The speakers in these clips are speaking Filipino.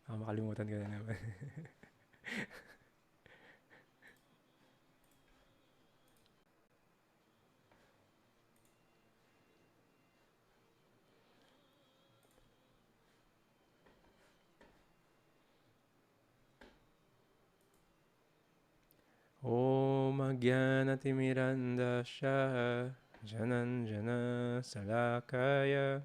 Makalimutan ko na naman. Om Ajnanatimirandasya Jananjana Salakaya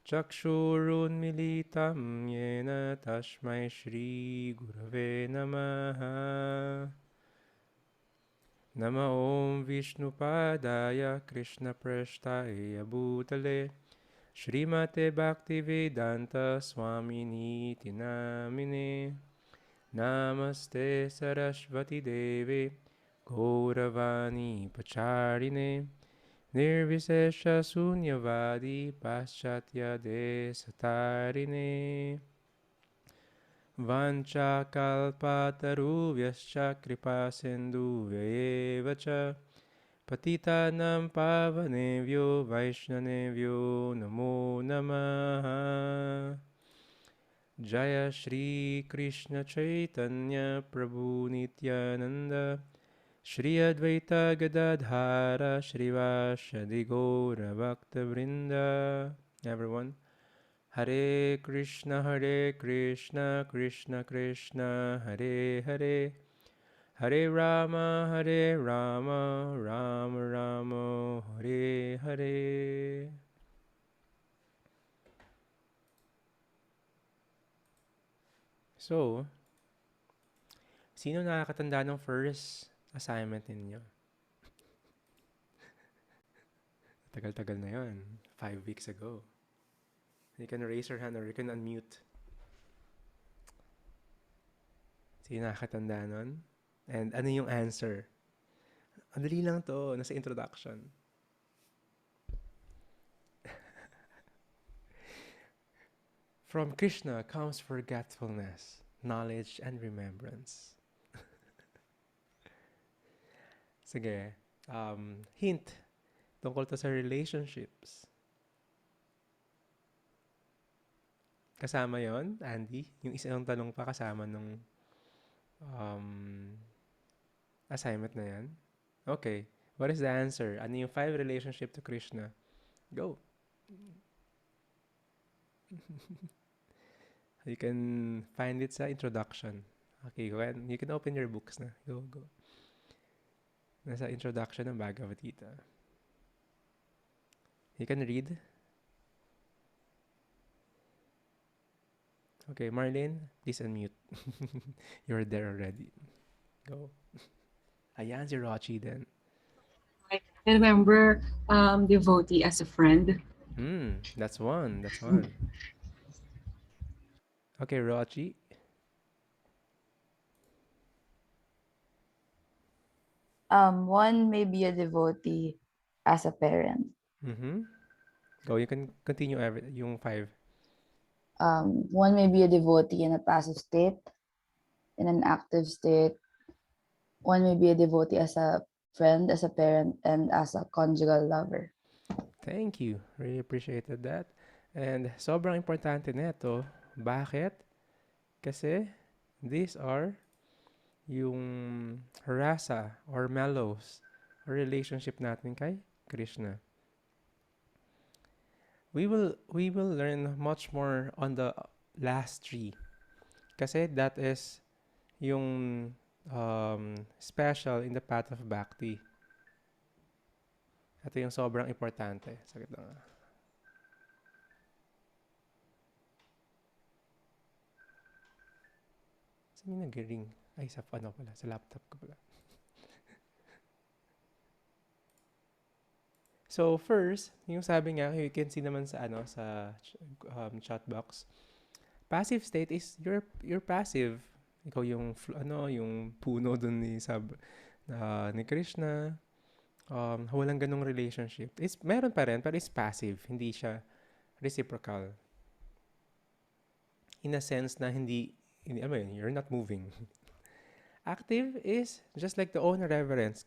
Chakshurunmilitam Yena Tashmai Shri Gurave Namaha Nama Om Vishnupadaya Krishna Prashtaya Bhutale Srimate Bhaktivedanta Swamini Tinamine Namaste Sarasvati Deve Gauravani Pacharine Nirvisesha Sunyavadi Paschatya Desatarine Vancha Kalpataruvyascha Kripa Sindhuveva Cha Patitanam Pavanevyo Vaishnavevyo Namo Namaha Jaya Shri Krishna Chaitanya Prabhu Nityananda Shri Advaita Gadadhara Shrivashadi Gaura Bhakta Vrinda. Everyone, Hare Krishna, Krishna Krishna, Hare Hare, Hare Rama, Rama Rama, Hare Hare. So, sino nakakatanda ng first assignment ninyo? Tagal-tagal na yon. 5 weeks ago. You can raise your hand or you can unmute. Sino nakakatanda nun? And ano yung answer? Ang dali lang to. Nasa introduction. From Krishna comes forgetfulness, knowledge, and remembrance. Sige. Hint. Tungkol to sa relationships. Kasama yon, Andy? Yung isang tanong pa kasama nung assignment na yan? Okay. What is the answer? Ano yung 5 relationship to Krishna? Go. You can find it sa introduction. Okay, go ahead. You can open your books na. Go. Nasa introduction ng Bhagavad Gita. You can read. Okay, Marlene, please unmute. You're there already. Go. Ayan si Rochi then. I remember devotee as a friend. That's one. Okay, Rochi. One may be a devotee as a parent. Go, you can continue yung 5. One may be a devotee in a passive state, in an active state. One may be a devotee as a friend, as a parent, and as a conjugal lover. Thank you. Really appreciated that. And sobrang importante nito. Bakit? Kasi these are yung rasa or mellows or relationship natin kay Krishna. We will learn much more on the last 3. Kasi that is yung special in the path of bhakti. Ito yung sobrang importante. Sakit na nga. Saan yung nag-ring? Ay, sa ano pala? Sa laptop ko pala. So, first, yung sabi nga, you can see naman sa chat box. Passive state is you're passive. Ikaw yung yung puno dun ni Krishna. Walang ganong relationship. Meron pa rin, pero it's passive. Hindi siya reciprocal. In a sense na you're not moving. Active is just like the own reverence.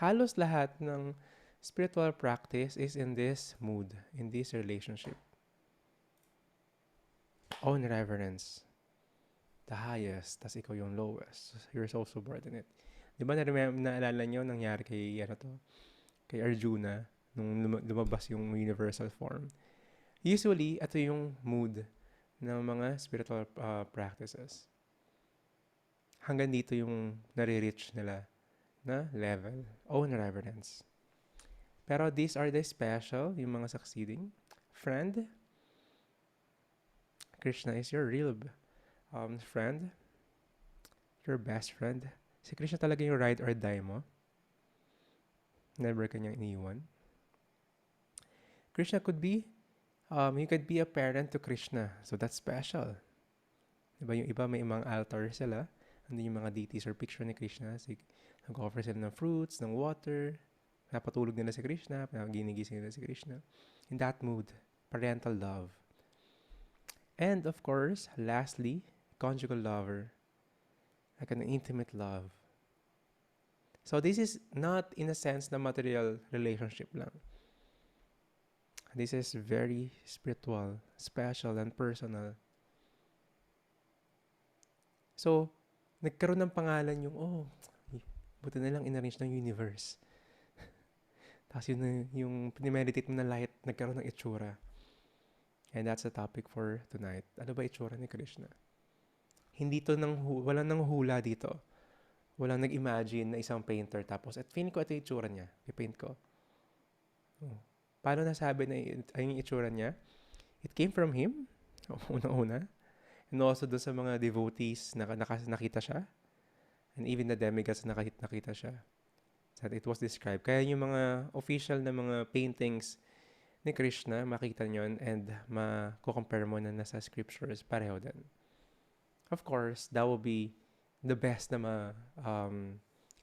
Halos lahat ng spiritual practice is in this mood, in this relationship. Own reverence. the highest, tas ikaw yung lowest. You're so subordinate. Di ba naalala nyo nangyari kay, kay Arjuna nung lumabas yung universal form? Usually, ito yung mood ng mga spiritual practices. Hanggang dito yung nare-reach nila na level, own reverence. Pero these are the special, yung mga succeeding. Friend, Krishna is your real friend, your best friend. Si Krishna talaga yung ride or die mo. Never kanyang iniwan. Krishna could be, you could be a parent to Krishna. So that's special. Diba yung iba may mga altar sila. Andun yung mga deities or picture ni Krishna. Nag-offer sila ng fruits, ng water. Napatulog nila si Krishna. Ginigising nila si Krishna. In that mood, parental love. And of course, lastly, conjugal lover. Like an intimate love. So this is not in a sense na material relationship lang. This is very spiritual, special, and personal. So, nagkaroon ng pangalan yung, buti na lang inarrange ng universe. Tapos yung pinimeditate mo na light, nagkaroon ng itsura. And that's the topic for tonight. Ano ba itsura ni Krishna? Hindi to walang nang hula dito. Walang nag-imagine na isang painter tapos, at feeling ko ito yung itsura niya. I-paint ko. Paano nasabi na yung itsura niya? It came from him, unang-una. And also doon sa mga devotees na nakita siya. And even the demigods na nakita siya. That it was described. Kaya yung mga official na mga paintings ni Krishna, makita nyo and mako-compare mo na nasa scriptures, pareho din. Of course, that will be the best na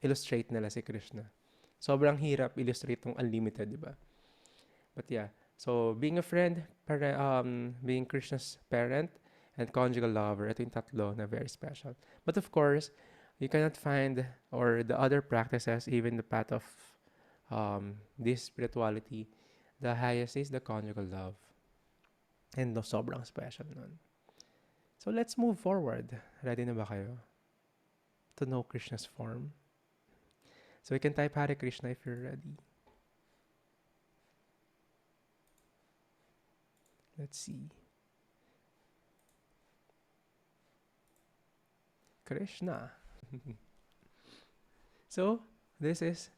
illustrate nila si Krishna. Sobrang hirap illustrate tong unlimited, di ba? But yeah, so being a friend, being Krishna's parent, and conjugal lover, ito yung tatlo na very special. But of course, you cannot find, or the other practices, even the path of this spirituality, the highest is the conjugal love. And no, sobrang special nun. So let's move forward. Ready na ba kayo to know Krishna's form? So you can type Hare Krishna if you're ready. Let's see. Krishna. So, this is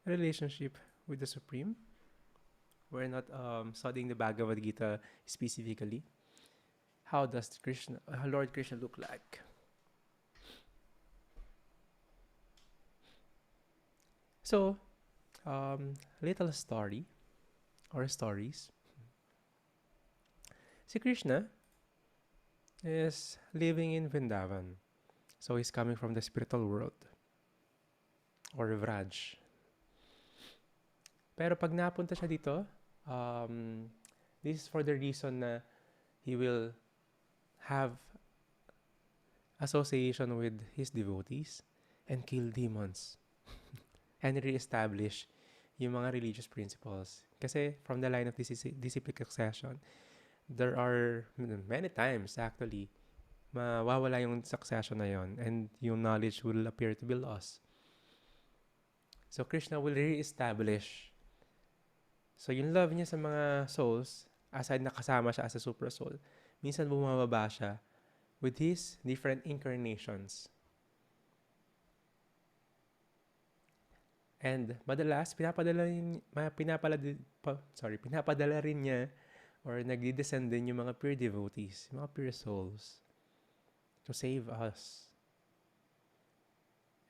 a relationship with the Supreme. We're not studying the Bhagavad Gita specifically. How does Lord Krishna look like? So, little story or stories. Si Krishna is living in Vrindavan. So he's coming from the spiritual world or Vraj. Pero pag napunta siya dito, this is for the reason na he will have association with his devotees and kill demons and re-establish yung mga religious principles. Kasi from the line of disciplic succession, there are many times actually mawawala yung succession na yon and yung knowledge will appear to be lost. So Krishna will re-establish. So yung love niya sa mga souls, aside na kasama siya as a super soul, minsan bumababa siya with his different incarnations. And madalas, pinapadala rin niya or nagdi-descend din yung mga pure devotees, yung mga pure souls to save us.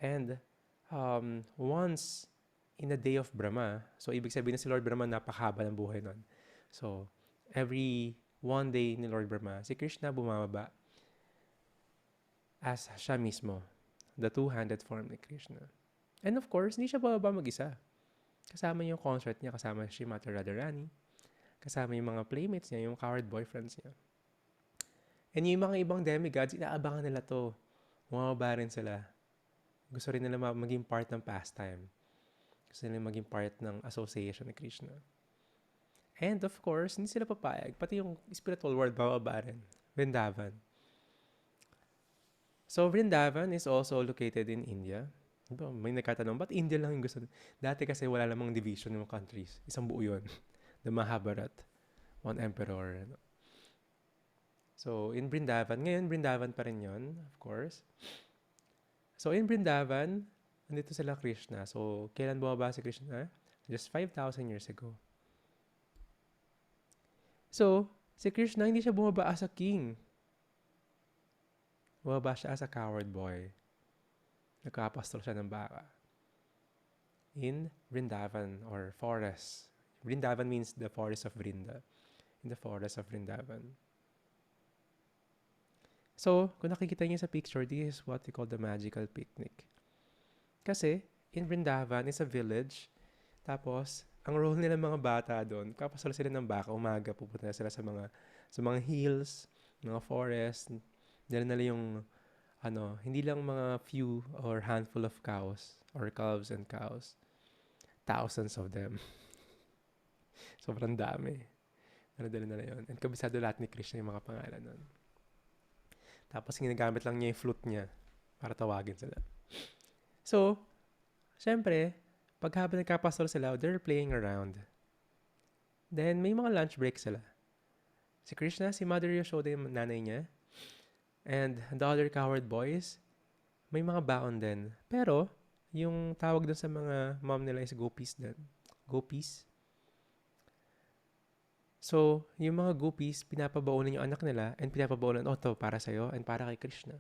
And once in the day of Brahma, so ibig sabihin na si Lord Brahma napakahaba ng buhay nun. So, every one day ni Lord Brahma, si Krishna bumababa as siya mismo, the two-handed form ni Krishna. And of course, hindi siya bababa mag-isa. Kasama yung consort niya, kasama si Mata Radharani, kasama yung mga playmates niya, yung coward boyfriends niya. And yung mga ibang demigods, inaabangan nila to. Bumababa rin sila. Gusto rin nila maging part ng pastime. Gusto nila maging part ng association ni Krishna. And of course, hindi sila papayag. Pati yung spiritual world, bababa rin. Vrindavan. So, Vrindavan is also located in India. Diba, may nagkatanong, ba't India lang yung gusto? Dati kasi wala namang division ng countries. Isang buo yun. The Mahabharat. One emperor. Ano. So, in Vrindavan, ngayon Vrindavan pa rin yun, of course. So, in Vrindavan, nandito sila Krishna. So, kailan bumaba si Krishna? Just 5,000 years ago. So, si Krishna, hindi siya bumaba as a king. Bumaba siya as a coward boy. Nagkapastol siya ng baka. In Vrindavan or forest. Vrindavan means the forest of Vrinda. In the forest of Vrindavan. So, kung nakikita niyo sa picture, this is what we call the magical picnic. Kasi, in Vrindavan is a village. Tapos, ang role nila mga bata doon, kapasal sila ng baka, umaga, pupunta na sila sa mga hills, mga forest. Dala nila yung, hindi lang mga few or handful of cows or calves and cows. Thousands of them. Sobrang dami. Dala nila yun. And kabisado lahat ni Krishna yung mga pangalan nun. Tapos ginagamit lang niya yung flute niya para tawagin sila. So, syempre, pag habang nagkapastol sila, they're playing around. Then, may mga lunch break sila. Si Krishna, si Mother Yashoda yung nanay niya, and the other coward boys, may mga baon din. Pero, yung tawag dun sa mga mom nila is gopis din. Gopis. So, yung mga gopis, pinapabaonan yung anak nila and pinapabaonan, to, para sa'yo and para kay Krishna.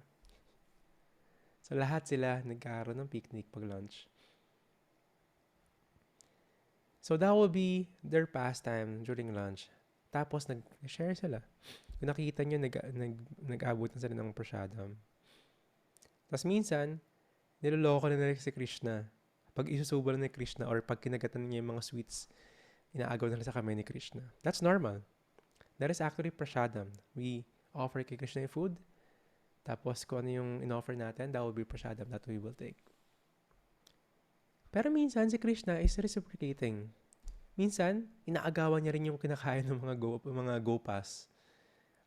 So, lahat sila nagkaroon ng picnic pag lunch. So, that will be their pastime during lunch. Tapos, nag-share sila. Kung nakikita nyo, nag-abot na sila ng prasadam. Tapos, minsan, niloloko na nila si Krishna. Pag isusubol na ni Krishna or pag kinagatan niya yung mga sweets, inaagaw na sa kamay ni Krishna. That's normal. That is actually prasadam. We offer kay Krishna yung food. Tapos kung ano yung in-offer natin, that will be prasadam that we will take. Pero minsan si Krishna is reciprocating. Minsan, inaagawan niya rin yung kinakain ng mga gopas.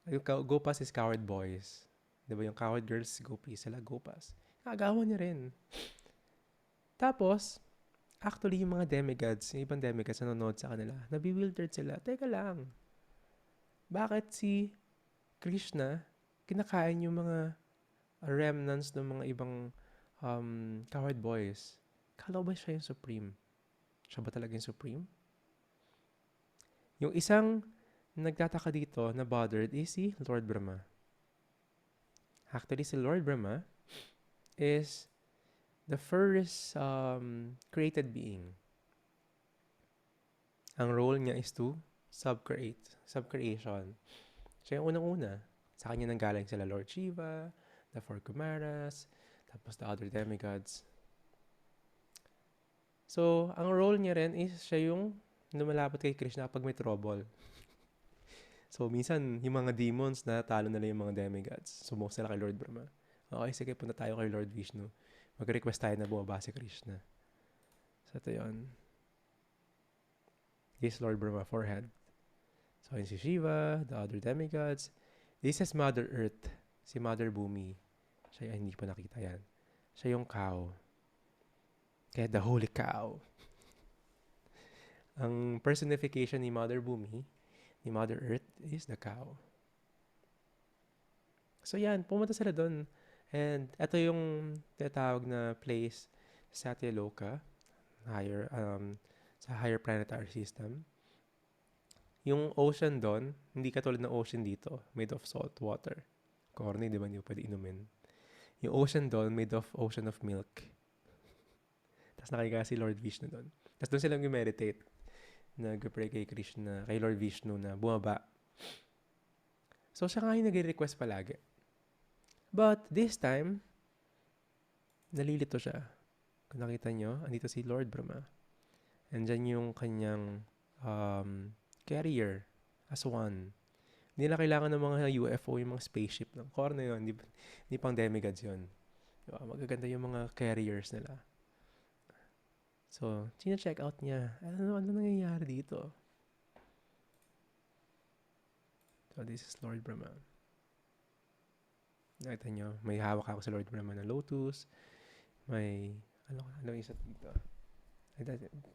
Yung gopas is coward boys. Diba yung coward girls, gopis, sila gopas. Inaagawan niya rin. Tapos, actually, yung mga demigods, yung ibang demigods nanonood sa kanila, nabewildered sila. Teka lang, bakit si Krishna kinakain yung mga remnants ng mga ibang coward boys? Kala ba siya yung supreme? Siya ba talaga yung supreme? Yung isang nagtataka dito na bothered is si Lord Brahma. Actually, si Lord Brahma is the first created being. Ang role niya is to subcreation. Siya yung unang-una. Sa kanya nanggaling sila Lord Shiva, the four Kumaras, tapos the other demigods. So, ang role niya rin is siya yung lumalapit kay Krishna kapag may trouble. So, minsan, yung mga demons na talo nila yung mga demigods. Sumok sila kay Lord Brahma. Okay, sige, punta tayo kay Lord Vishnu. Mag-request tayo na bumaba si Krishna. So, ito yun. This is Lord Brahma, forehead. So, yun si Shiva, the other demigods. This is Mother Earth, si Mother Bhumi. Siya, hindi pa nakita yan. Siya yung cow. Kaya the holy cow. Ang personification ni Mother Bhumi, ni Mother Earth, is the cow. So, yan. Pumunta sila doon. And ito yung tinatawag na place sa Satyaloka, sa higher planetary system. Yung ocean doon, hindi katulad ng ocean dito, made of salt water. Corny, di ba? Hindi pwede inumin. Yung ocean doon, made of ocean of milk. Tapos nakikita si Lord Vishnu doon. Tapos doon silang meditate. Nag-pray kay Krishna, kay Lord Vishnu na bumaba. So siya nga yung nag-request palagi. But this time, nalilito siya. Kung nakita nyo, andito si Lord Brahma. And dyan yung kanyang carrier as one. Hindi na kailangan ng mga UFO, yung mga spaceship. Core na yun, hindi pang demigods yun. Diba? Magaganda yung mga carriers nila. So, check out niya. Ano nangyayari dito? So, this is Lord Brahma. Nakita nyo, may hawak ako sa Lord Brahma na lotus. May, ano isa dito?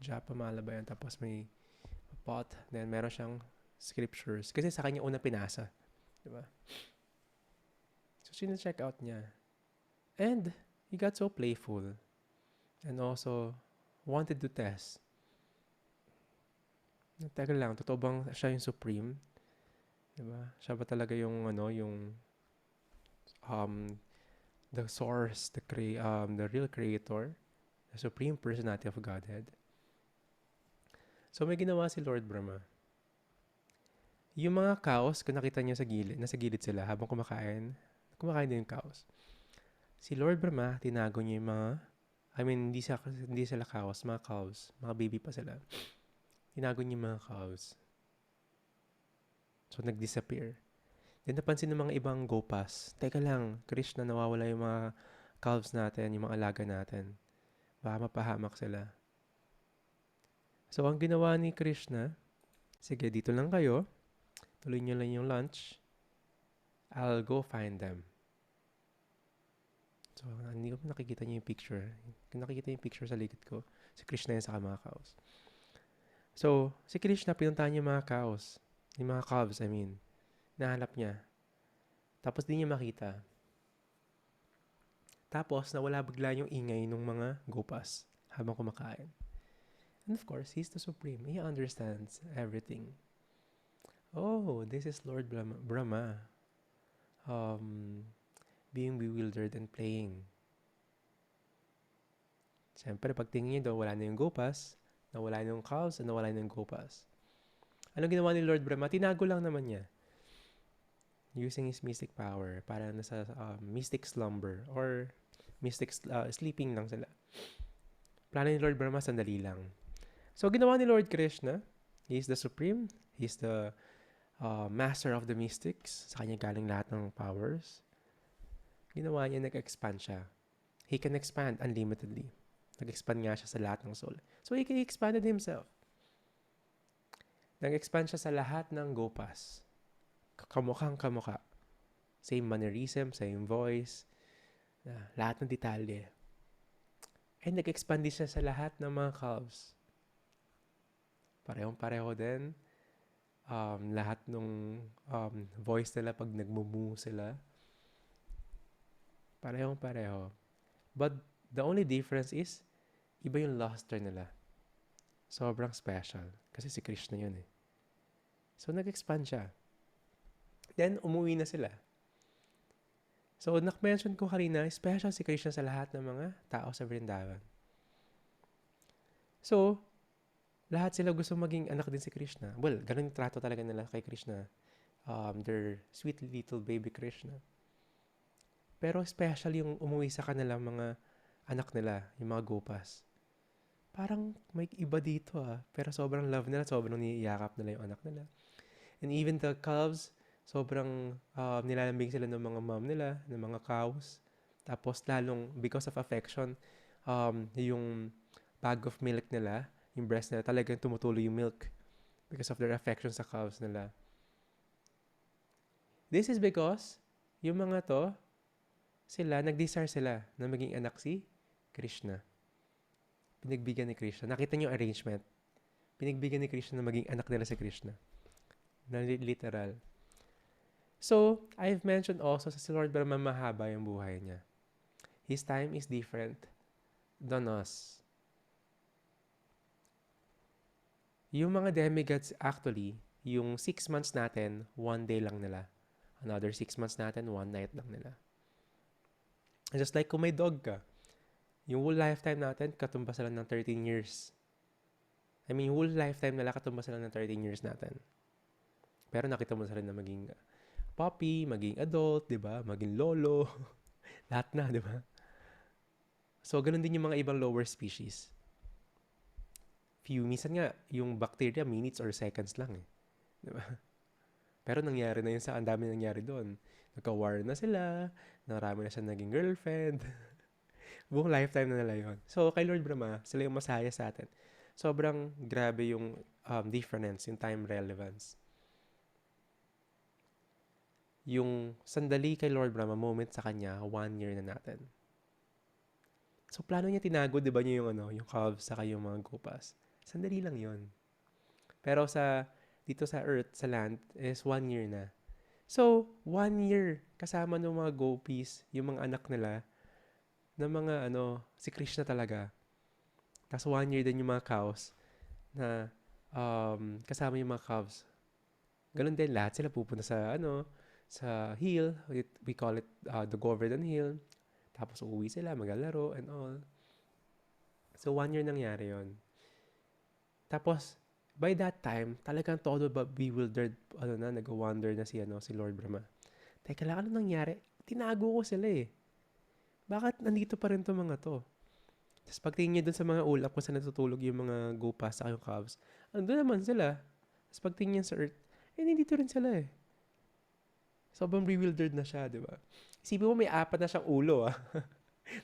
Japamala ba yan? Tapos may pot. Then meron siyang scriptures. Kasi sa kanya una pinasa. Diba? So, sino-check out niya. And, he got so playful. And also, wanted to test. Teka lang, totoo bang siya yung supreme? Diba? Siya ba talaga yung, the source, the real creator, the supreme personality of Godhead? So, may ginawa si Lord Brahma. Yung mga cows, kung nakita niyo sa gilid, nasa gilid sila habang kumakain din yung cows. Si Lord Brahma, tinago niya yung mga, hindi sila cows, mga cows, mga baby pa sila. Tinago niya yung mga cows. So, nag-disappear. Then, napansin ng mga ibang gopas, teka lang, Krishna, nawawala yung mga calves natin, yung mga alaga natin. Baka mapahamak sila. So, ang ginawa ni Krishna, sige, dito lang kayo. Tuloy nyo lang yung lunch. I'll go find them. So, hindi ko nakikita niyo yung picture. Kung nakikita yung picture sa likod ko, si Krishna yan sa mga cows. So, si Krishna, pinuntahan niya yung mga cows. Yung mga calves, Nahanap niya. Tapos, di niya makita. Tapos, nawala bigla yung ingay ng mga gopas habang kumakain. And of course, he's the supreme. He understands everything. Oh, this is Lord Brahma. Being bewildered and playing. Siyempre, pagtingin niyo doon, wala na yung gopas, nawala na yung cows, nawala na yung gopas. Anong ginawa ni Lord Brahma? Tinago lang naman niya. Using his mystic power para nasa mystic slumber or mystic sleeping lang sila. Plano ni Lord Brahma, sandali lang. So, ginawa ni Lord Krishna, he is the supreme, he is the master of the mystics. Sa kanya galing lahat ng powers. Ginawa niya, nag-expand siya. He can expand unlimitedly. Nag-expand nga siya sa lahat ng soul. So, he expanded himself. Nag-expand siya sa lahat ng gopas. Kamukhang kamukha. Same mannerism, same voice. Lahat ng detalye. And nag-expand din siya sa lahat ng mga calves. Parehong-pareho din. Lahat ng voice nila pag nagmumu sila. Parehong-pareho. But the only difference is, iba yung luster nila. Sobrang special. Kasi si Krishna yun eh. So, nag-expand siya. Then, umuwi na sila. So, nak-mention ko kanina, special si Krishna sa lahat ng mga tao sa Vrindavan. So, lahat sila gusto maging anak din si Krishna. Well, ganun yung trato talaga nila kay Krishna. Their sweet little baby Krishna. Pero special yung umuwi sa kanila mga anak nila, yung mga gopas. Parang may iba dito Pero sobrang love nila, sobrang niyayakap nila yung anak nila. And even the calves, sobrang nilalambing sila ng mga mom nila, ng mga cows. Tapos lalong, because of affection, yung bag of milk nila, yung breast nila, talagang tumutuloy yung milk because of their affection sa cows nila. This is because, yung mga to, nag-desire sila na maging anak si Krishna. Pinagbigyan ni Krishna. Nakita niyo yung arrangement. Pinagbigyan ni Krishna na maging anak nila si Krishna. Na literal. So, I've mentioned also sa si Lord Brahma mahaba yung buhay niya. His time is different than us. Yung mga demigods actually, yung 6 months natin, 1 day lang nila. Another 6 months natin, 1 night lang nila. Just like kung may dog ka, yung whole lifetime natin, katumbas lang ng 13 years. Whole lifetime nila katumbas lang ng 13 years natin. Pero nakita mo sa rin na maging puppy, maging adult, di ba? Maging lolo. Lahat na, di ba? So, ganun din yung mga ibang lower species. Minsan nga, yung bacteria, minutes or seconds lang eh. Di ba? Pero nangyari na yun ang dami nangyari doon. Nagka-war na sila, narami na siya naging girlfriend. Buong lifetime na nila yun. So, kay Lord Brahma, sila yung masaya sa atin. Sobrang grabe yung difference, yung time relevance. yung sandali kay Lord Brahma, moment sa kanya, 1 year na natin. So, plano niya tinago, di ba niya yung, yung calves saka yung mga gopas. Sandali lang yon. Pero dito sa earth, sa land, is 1 year na. So, 1 year, kasama ng mga gopis, yung mga anak nila, na mga, si Krishna talaga. Tapos 1 year din yung mga cows, na kasama yung mga calves. Ganun din, lahat sila pupunta sa hill. We call it the Govardhan Hill. Tapos uuwi sila, maglalaro and all. So 1 year nangyari yon. Tapos, by that time, talagang todo bewildered, nag-wonder na si Lord Brahma. Teka lang, ano nangyari? Tinago ko sila eh. Bakit nandito pa rin to mga to? Tapos pagtingin niya dun sa mga ulap kung saan natutulog yung mga gopas sa yung calves, andun naman sila. Tapos pagtingin niya sa earth, nandito rin sila eh. Sobrang bewildered na siya, di ba? Isipin mo may 4 na siyang ulo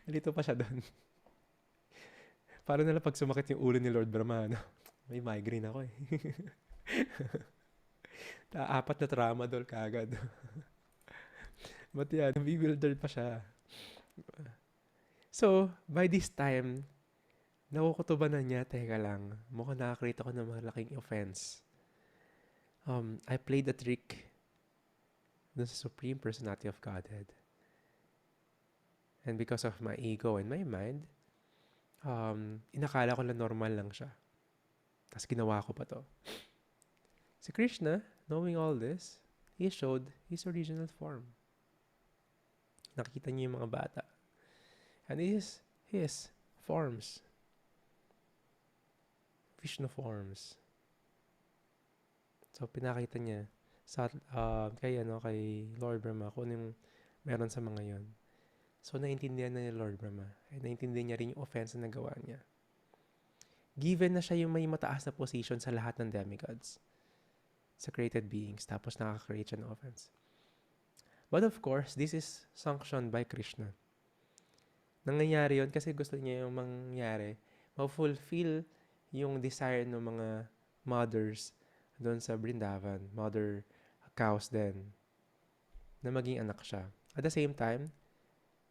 Nalito pa siya doon. Parang nalang pag sumakit yung ulo ni Lord Brahma, may migraine ako eh. 4 na trauma doon kagad. But yeah, bewildered pa siya. So, by this time, nakukutuban na niya, teka lang, mukhang nakakreate ako ng malaking offense. I played a trick dun sa Supreme Personality of Godhead. And because of my ego and my mind, inakala ko lang normal lang siya. Tapos ginawa ko pa to. Si Krishna, knowing all this, he showed his original form. Nakita niya yung mga bata. And this is his forms. Vishnu forms. So, pinakita niya kay Lord Brahma kung yung meron sa mga yon. So, naintindihan na ni Lord Brahma. At naintindihan niya rin yung offense na nagawa niya. Given na siya yung may mataas na position sa lahat ng demigods, sa created beings, tapos nakaka-create siya ng offense. But of course, this is sanctioned by Krishna. Nangyayari yun kasi gusto niya yung mangyari, ma-fulfill yung desire ng mga mothers doon sa Vrindavan, mother cows din, na maging anak siya. At the same time,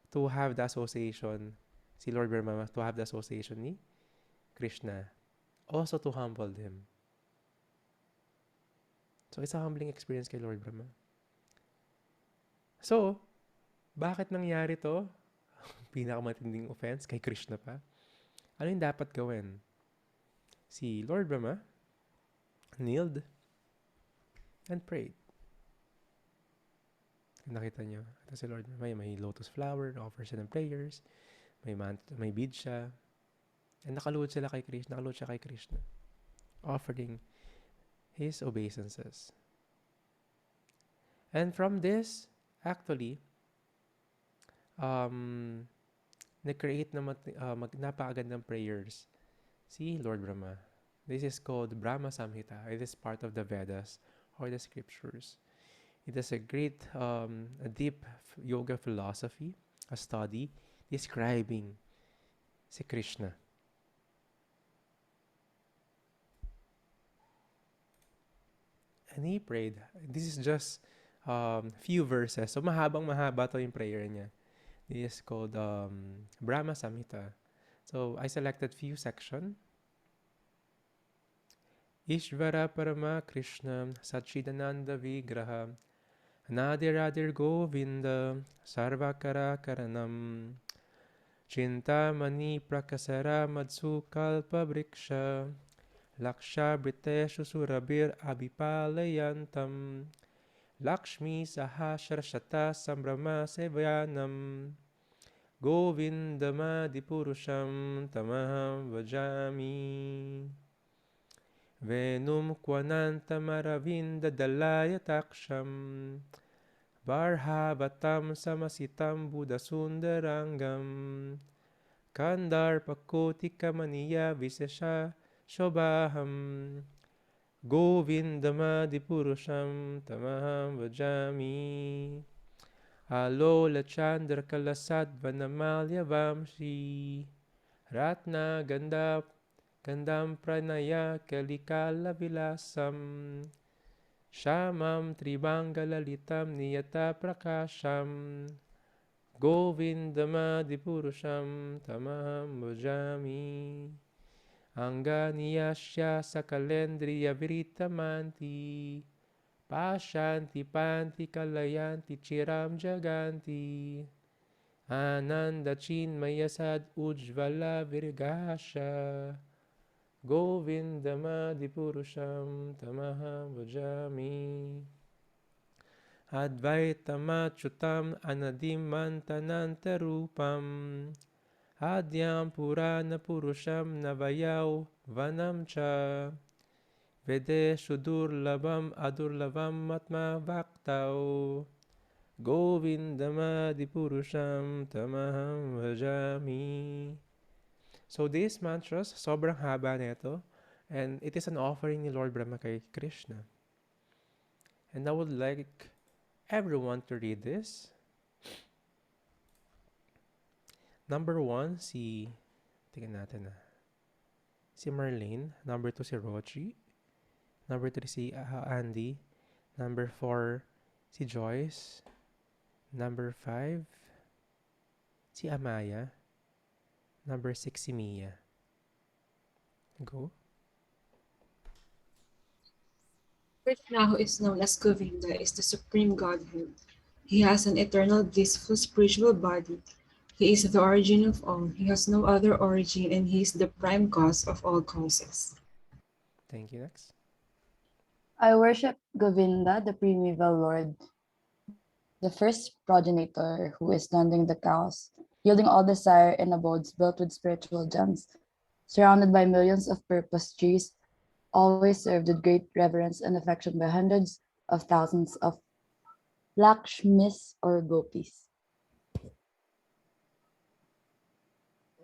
to have the association, si Lord Brahma, to have the association ni Krishna, also to humble them. So, it's a humbling experience kay Lord Brahma. So, bakit nangyari to? Pinakamatinding offense kay Krishna pa. Ano yung dapat gawin? Si Lord Brahma kneeled and prayed. Nakita nyo, ito si Lord Brahma, may lotus flower, offers siya ng prayers, may bead siya, and nakaluhod siya kay Krishna, offering his obeisances. And from this, actually, nag-create na napakagandang prayers si Lord Brahma. This is called Brahma Samhita. It is part of the Vedas or the scriptures. It is a great, a deep yoga philosophy, a study describing si Krishna. And he prayed. This is just few verses. So mahaba to yung prayer niya. This is called Brahma Samhita. So I selected few section. Ishvara Parama Krishna Satchidananda Vigraha Nadiradir Govinda Sarvakara Karanam Chintamani Prakasara Madsu Kalpa Vriksha Laksha Briteshu Surabir Abhipalayantam Lakshmi Sahasrashata Sambrahma Sevayanam Govindamadipurusham Tamaham Vajami Venum Kwanantamaravinda Dalayataksham Barhavatam Samasitam Buddhasundarangam Kandar Pakotikamaniya Visesha Shobaham Govindamadipurusham Tamaham Vajami Alola Chandra Kalasad Vanamalya Vamshi Ratna Gandam Pranaya Kalikala Vilasam Shamam Tribangalalitam Niyata Prakasham Govindamadipurusham Tamaham Bhajami Anganiyasya Sakalendriya Viritamanti Pashanti Panti Kalayanti Chiram Jaganti Ananda Chinmayasad Ujvala Virgasha Govindamadipurusham Tamaham Bhajami Advaitamachutam Anadimantanantarupam Adyam Purana Purusham Navayau Vanam Cha Vedeshu Durlabam Adurlabam Matma Vaktau Govindamadipurusham Tamaham Bhajami. So these mantras, sobrang haba nito, and it is an offering ni Lord Brahma kay Krishna. And I would like everyone to read this. Number 1, tingnan natin si Marlene. Number 2, si Rochi. Number 3, si Andy. Number 4, si Joyce. Number 5, si Amaya. Number 6, si Mia. Go. Krishna, who is known as Govinda, is the supreme godhead. He has an eternal, blissful spiritual body. He is the origin of all. He has no other origin, and he is the prime cause of all causes. Thank you. Next. I worship Govinda, the primeval lord, the first progenitor who is tending the cows, yielding all desire in abodes built with spiritual gems, surrounded by millions of purpose trees, always served with great reverence and affection by hundreds of thousands of Lakshmis or gopis.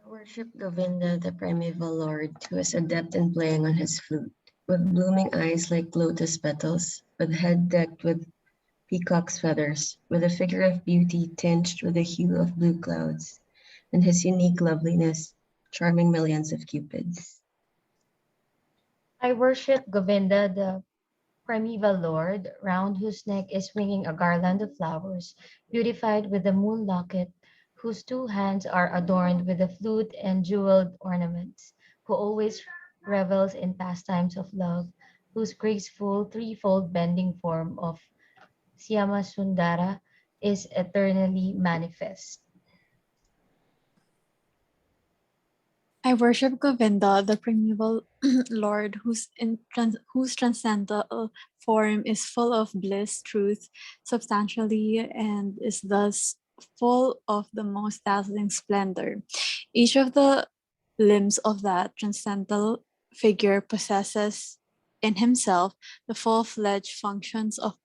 Worship Govinda, the primeval lord, who is adept in playing on his flute, with blooming eyes like lotus petals, with head decked with peacock's feathers, with a figure of beauty tinged with the hue of blue clouds, and his unique loveliness, charming millions of cupids. I worship Govinda, the primeval lord, round whose neck is swinging a garland of flowers, beautified with the moon locket, whose two hands are adorned with a flute and jeweled ornaments, who always revels in pastimes of love, whose graceful threefold bending form of Syama Sundara is eternally manifest. I worship Govinda, the primeval Lord, whose transcendental form is full of bliss, truth, substantially, and is thus full of the most dazzling splendor. Each of the limbs of that transcendental figure possesses in himself the full-fledged functions of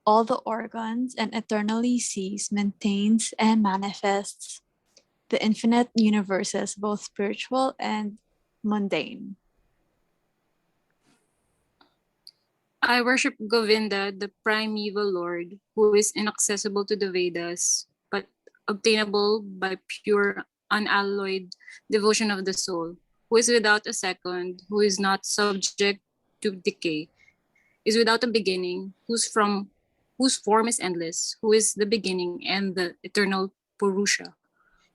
all the organs and eternally sees, maintains, and manifests the infinite universes, both spiritual and mundane. I worship Govinda, the primeval lord, who is inaccessible to the Vedas, but obtainable by pure, unalloyed devotion of the soul, who is without a second, who is not subject to decay, is without a beginning, whose form is endless, who is the beginning and the eternal Purusha.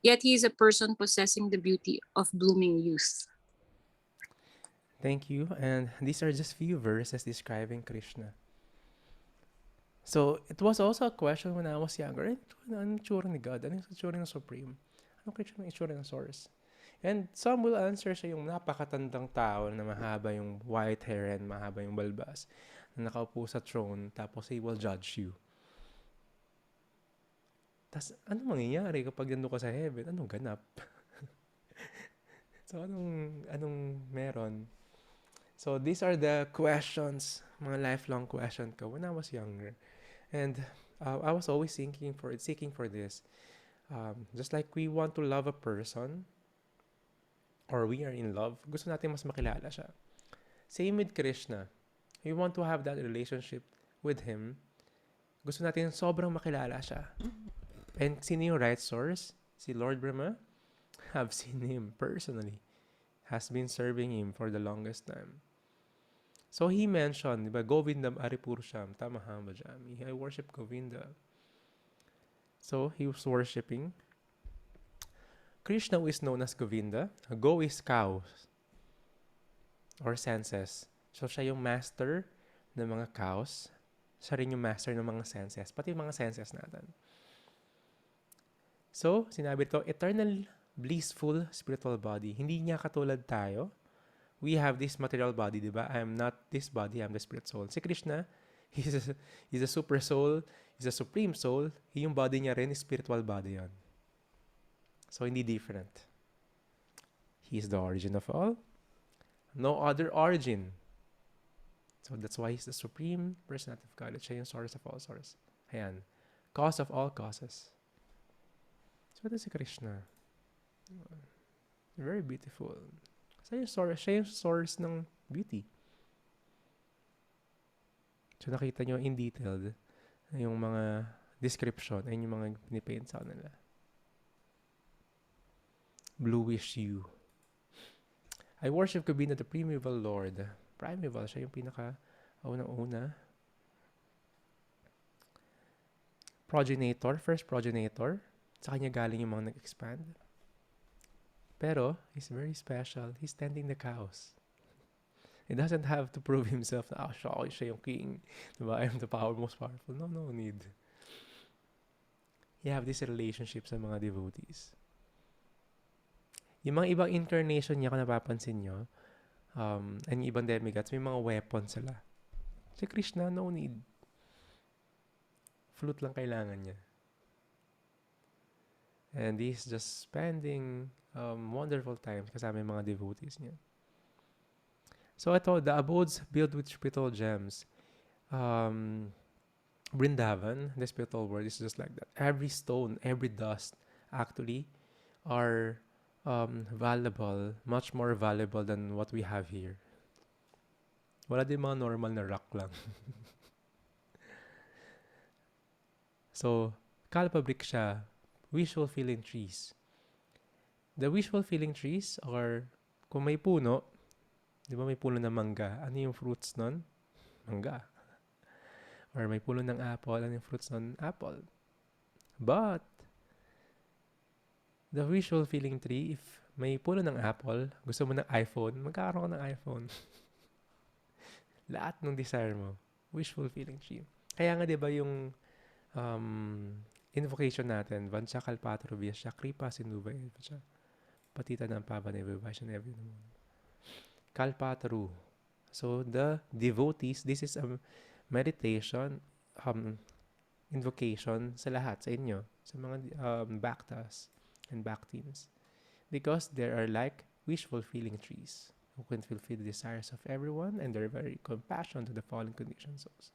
Yet he is a person possessing the beauty of blooming youth. Thank you. And these are just few verses describing Krishna. So, it was also a question when I was younger. Anong itsura ni God? Anong itsura ng Supreme? Anong itsura ng Source? And some will answer siya yung napakatandang tao na mahaba yung white hair and mahaba yung balbas na nakaupo sa throne tapos he will judge you. Tas ano mangyayari kapag nandun ka sa heaven? Anong ganap? So, anong meron? So, these are the questions, mga lifelong question ko when I was younger. And I was always seeking for this. Just like we want to love a person, or we are in love, gusto natin mas makilala siya. Same with Krishna. We want to have that relationship with Him. Gusto natin sobrang makilala siya. And sino yung right source? Si Lord Brahma? Have seen Him personally. Has been serving Him for the longest time. So he mentioned, di ba, Govindam Aripurusham, Tamaham Bhajami. I worship Govinda. So he was worshipping Krishna, who is known as Govinda. Go is cows or senses. So siya yung master ng mga cows. Siya rin yung master ng mga senses, pati yung mga senses natin. So, sinabi ito, eternal, blissful, spiritual body. Hindi niya katulad tayo. We have this material body, di ba? I am not this body, I am the spirit soul. Si Krishna, he's a super soul, he's a supreme soul. Yung body niya rin, spiritual body yan. So, hindi different. He is the origin of all. No other origin. So, that's why he's the supreme personality of God. Siya yung source of all source. Ayan. Cause of all causes. So, ito si Krishna. Very beautiful. Siya yung source ng beauty. So, nakita nyo in detailed yung mga description ay yung mga pinipaint sa kanila. Bluish hue. I worship Govinda, the primeval Lord. Primeval, siya yung pinaka-unang-una. Progenitor, first progenitor. Sa kanya galing yung mga nag-expand. Pero, he's very special. He's tending the cows. He doesn't have to prove himself na, siya yung king. Diba? I am the most powerful. No need. You have this relationship sa mga devotees. Yung mga ibang incarnation niya, kung napapansin nyo, and yung ibang demigods, may mga weapons sila. Si Krishna, no need. Flute lang kailangan niya. And he's just spending wonderful times kasama yung mga devotees niya. So ito, the abodes built with spiritual gems. Vrindavan, the spiritual world, is just like that. Every stone, every dust, actually, are valuable, much more valuable than what we have here. Wala din mga normal na rock lang. So, kalpabriksha, visual feeling trees. The visual feeling trees are, kung may puno, di ba may puno ng mangga, ano yung fruits nun? Mangga. Or may puno ng apple, ano yung fruits nun? Apple. But, the visual feeling tree, if may puno ng apple, gusto mo ng iPhone, magkakaroon ka ng iPhone. Lahat ng desire mo. Wishful feeling tree. Kaya nga, di ba yung invocation natin, Vancha Kalpataru Vyasya Kripa Sinuva Vacha Patita ng Pavaneva Vaisha Nevi naman. Kalpataru. So, the devotees, this is a meditation, invocation sa lahat, sa inyo, sa mga bhaktas and bhaktims. Because there are like wishful feeling trees who can fulfill the desires of everyone and they're very compassionate to the fallen conditioned souls.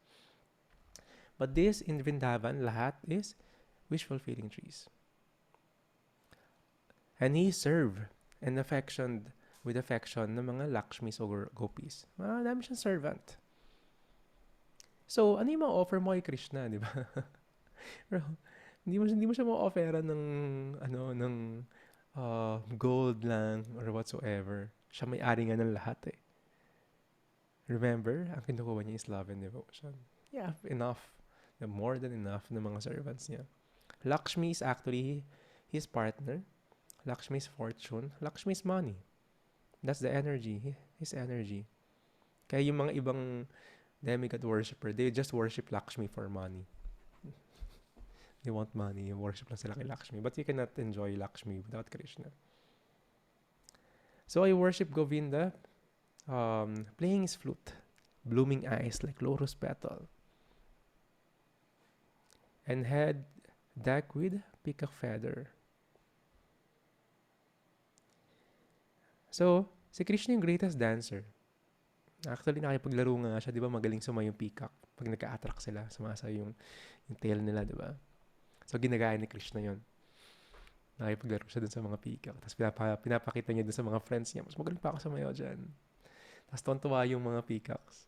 But this in Vrindavan, lahat is wishful feeling trees. And he served and affectioned with affection ng mga Lakshmis or gopis. Dami siyang servant. So, ano yung mga offer mo kay Krishna, di ba? Hindi mo siya ma-offeran ng gold lang or whatsoever. Siya may-ari nga ng lahat eh. Remember, ang kinukuha niya is love and devotion. Yeah, enough. More than enough ng mga servants niya. Lakshmi is actually his partner. Lakshmi is fortune. Lakshmi is money. That's the energy. His energy. Kaya yung mga ibang demigod worshipper, they just worship Lakshmi for money. They want money. Worship lang sila kay Lakshmi. But you cannot enjoy Lakshmi without Krishna. So I worship Govinda, playing his flute, blooming eyes like lotus petal, and head decked with peacock feather. So, si Krishna yung greatest dancer. Actually, nakipaglaro nga siya, di ba? Magaling sumayo yung peacock. Pag nagka-attract sila, sumasayo yung tail nila, di ba? So, ginagaya ni Krishna yun. Nakipaglaro siya dun sa mga peacock. Tapos pinapakita niya dun sa mga friends niya, mas magaling pa ako sumayo dyan. Tapos tontuwa yung mga peacocks.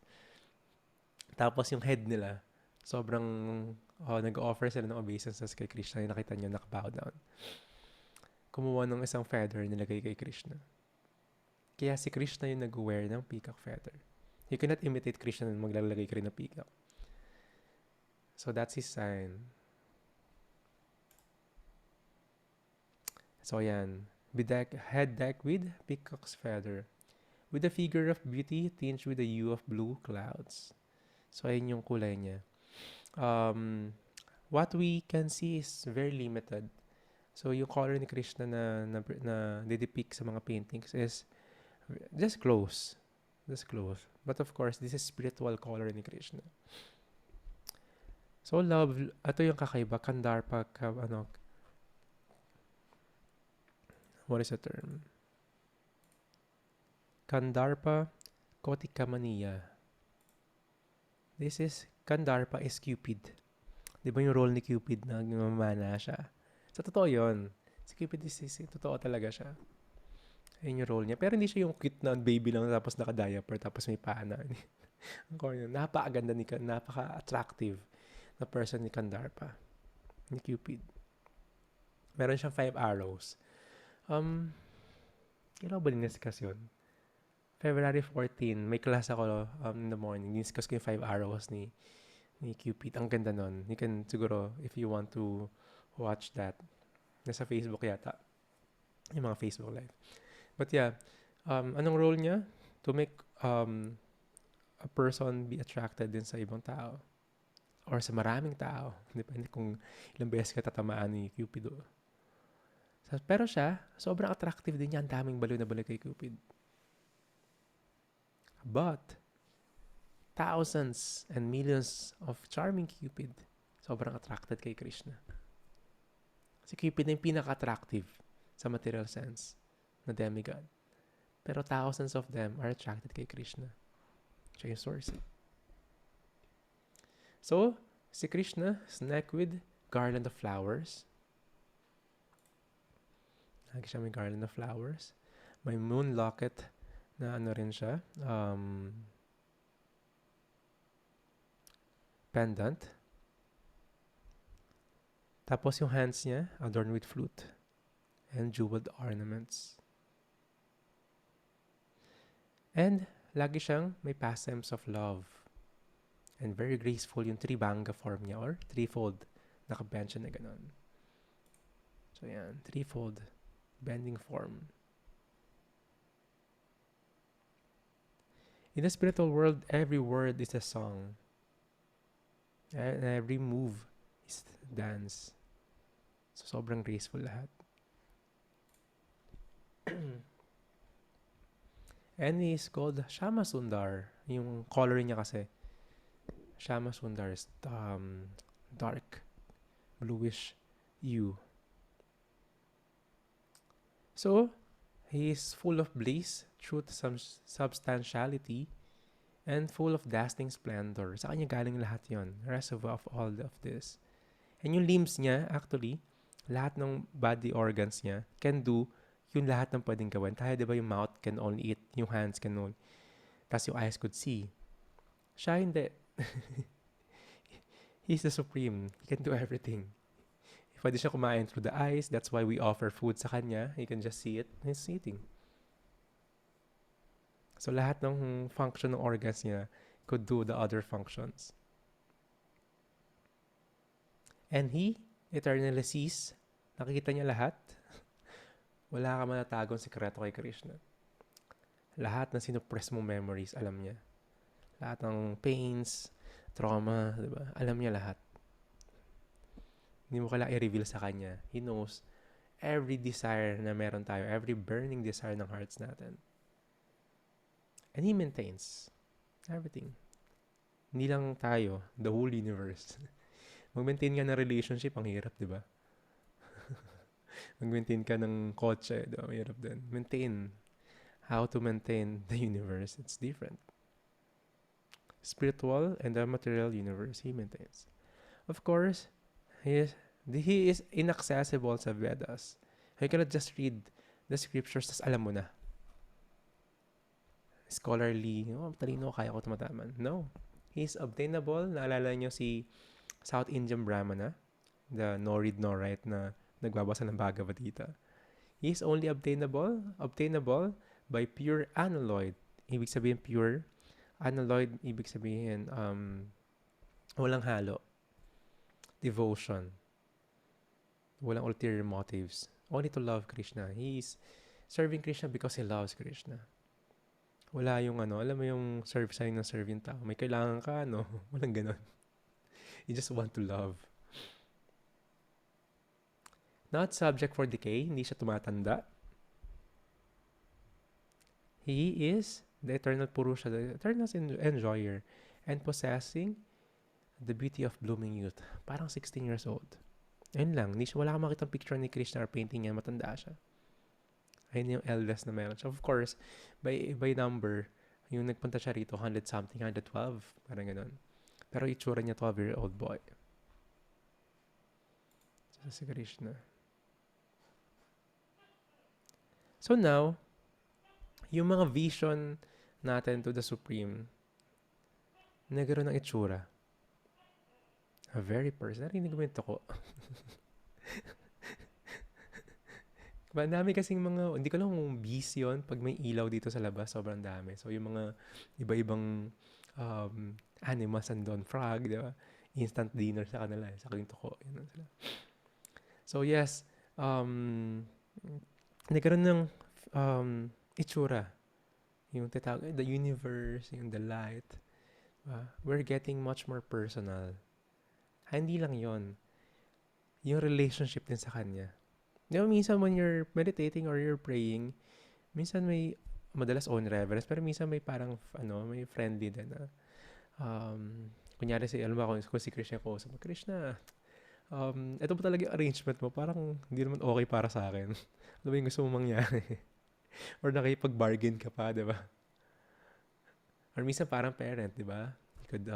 Tapos yung head nila, sobrang nag-offer sila ng obeisances kay Krishna. Yung nakita niyo, nakabow down. Kumuha ng isang feather nilagay kay Krishna. Kaya si Krishna yung nag-wear ng peacock feather. You cannot imitate Krishna na maglalagay ka rin ng peacock. So that's his sign. So yan. Head decked with peacock's feather. With a figure of beauty tinged with the hue of blue clouds. So ayun yung kulay niya. What we can see is very limited. So yung color ni Krishna na didepict sa mga paintings is just close. Just close. But of course, this is spiritual color ni Krishna. So love, ito yung kakaiba, Kandarpa, what is the term? Kandarpa Kotikamaniya. Kandarpa is Cupid. Di ba yung role ni Cupid na gumamana siya? Sa totoo yun. Si Cupid totoo talaga siya. Ayun yung role niya. Pero hindi siya yung cute na baby lang tapos naka-diaper tapos may pana. Napakaganda napaka-attractive na person ni Kandarpa. Ni Cupid. Meron siyang 5 arrows. Kailan ba diniscuss yun? February 14, may class ako in the morning. Diniscuss ko yung 5 arrows ni Cupid. Ang ganda nun. You can siguro, if you want to watch that, nasa Facebook yata. Yung mga Facebook live. But yeah, anong role niya? To make a person be attracted din sa ibang tao. Or sa maraming tao. Depende kung ilang beses ka tatamaan ni Cupid. Pero siya, sobrang attractive din niya. Ang daming baliw na baliw kay Cupid. But, thousands and millions of charming Cupid sobrang attracted kay Krishna. Si Cupid na yung pinaka-attractive sa material sense na demigod. Pero thousands of them are attracted kay Krishna. Siya yung source. So, si Krishna is necked with garland of flowers. Lagi siya may garland of flowers. May moon locket na ano rin siya. Pendant. Tapos yung hands niya adorned with flute and jeweled ornaments. And lagi siyang may pastimes of love. And very graceful yung tribanga form niya or threefold. Naka-bench na ganun. So yan, threefold bending form. In the spiritual world, every word is a song. And every move is dance. So sobrang graceful lahat. And he is called Shama Sundar. Yung color niya kasi Shama Sundar is dark bluish hue. So, he is full of bliss, truth, substantiality, and full of dazzling splendor. Sa kanya galing lahat yon, reservoir of all of this. And yung limbs niya, actually, lahat ng body organs niya can do yung lahat ng pwedeng gawin. Tayo, di ba, yung mouth can only eat, yung hands can only, tas yung eyes could see. Siya hindi. He's the supreme. He can do everything. Pwede siya kumain through the eyes. That's why we offer food sa kanya. He can just see it. He's eating. So, lahat ng function ng organs niya could do the other functions. And he eternally sees. Nakikita niya lahat. Wala ka manatagong sikreto kay Krishna. Lahat ng sinupress mong memories, alam niya. Lahat ng pains, trauma, diba? Alam niya lahat. Hindi mo kailangan i-reveal sa kanya. He knows every desire na meron tayo, every burning desire ng hearts natin. And He maintains everything. Hindi lang tayo, the whole universe. Mag-maintain ka ng relationship, ang hirap, di ba? Mag-maintain ka ng kotse, di ba? Mahirap din. Maintain. How to maintain the universe, it's different. Spiritual and the material universe, He maintains. Of course, He is inaccessible sa Vedas. You cannot just read the scriptures, tas alam mo na. Scholarly, talino, kaya ko tumataman. No. He is obtainable. Naalala niyo si South Indian Brahmana, the no read, no write na nagbabasa ng Bhagavad Gita. He is only obtainable by pure unalloyed. Ibig sabihin pure, Unalloyed, ibig sabihin, walang halo. Devotion. Walang ulterior motives. Only to love Krishna. He's serving Krishna because he loves Krishna. Wala yung alam mo yung serve sa'yo ng serve yung tao. May kailangan ka, Walang ganon. You just want to love. Not subject for decay. Hindi siya tumatanda. He is the eternal Purusha, the eternal enjoyer, and possessing the beauty of blooming youth. Parang 16 years old. Ayun lang. Wala kang makitang picture ni Krishna or painting niya, matanda siya. Ayun yung eldest na meron siya. Of course, by number, yung nagpunta siya rito, 100 something, 112, parang ganun. Pero itsura niya, 12-year-old boy. So, si Krishna. So now, yung mga vision natin to the Supreme, nagkaroon ng itsura. A very person. Narinig mo yung toko. Dami kasing mga, hindi ko lang kung bees yun, pag may ilaw dito sa labas, sobrang dami. So, yung mga iba-ibang animals andon, frog, di ba? Instant dinner sa kanila, sa yung toko. Yun sila. So, yes, nagkaroon ng itsura. Yung the universe, yung the light. We're getting much more personal. Hindi lang yon, yung relationship din sa Kanya. Di ba, minsan when you're meditating or you're praying, minsan may, madalas own reverence, pero minsan may parang, may friendly din na, kunyari alam mo kung si Krishna ko, sabi, Krishna, ito ba talaga yung arrangement mo? Parang hindi naman okay para sa akin. Ano ba yung gusto mong mangyari? Or nakipag-bargain ka pa, di ba? Or minsan parang parent, di ba? You could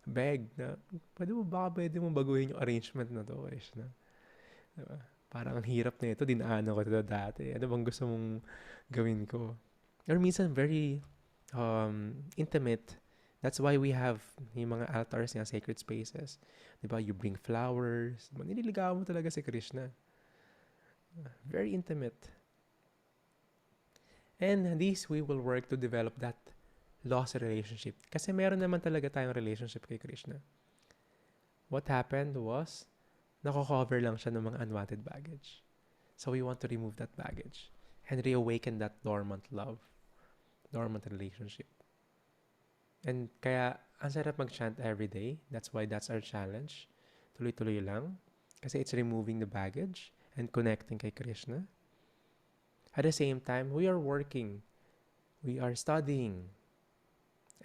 beg na, pwede mo baguhin yung arrangement na to, Krishna. Di ba? Parang ang hirap na ito, dinaanan ko ito dati. Ano bang gusto mong gawin ko? Or minsan very intimate. That's why we have yung mga altars nga, sacred spaces. Diba? You bring flowers. Nililigawan mo talaga si Krishna. Very intimate. And this, we will work to develop that lost relationship. Kasi meron naman talaga tayong relationship kay Krishna. What happened was, nako-cover lang siya ng mga unwanted baggage. So we want to remove that baggage and reawaken that dormant love, dormant relationship. And kaya, ang sarap mag-chant every day. That's why that's our challenge. Tuloy-tuloy lang. Kasi it's removing the baggage and connecting kay Krishna. At the same time, we are working. We are studying,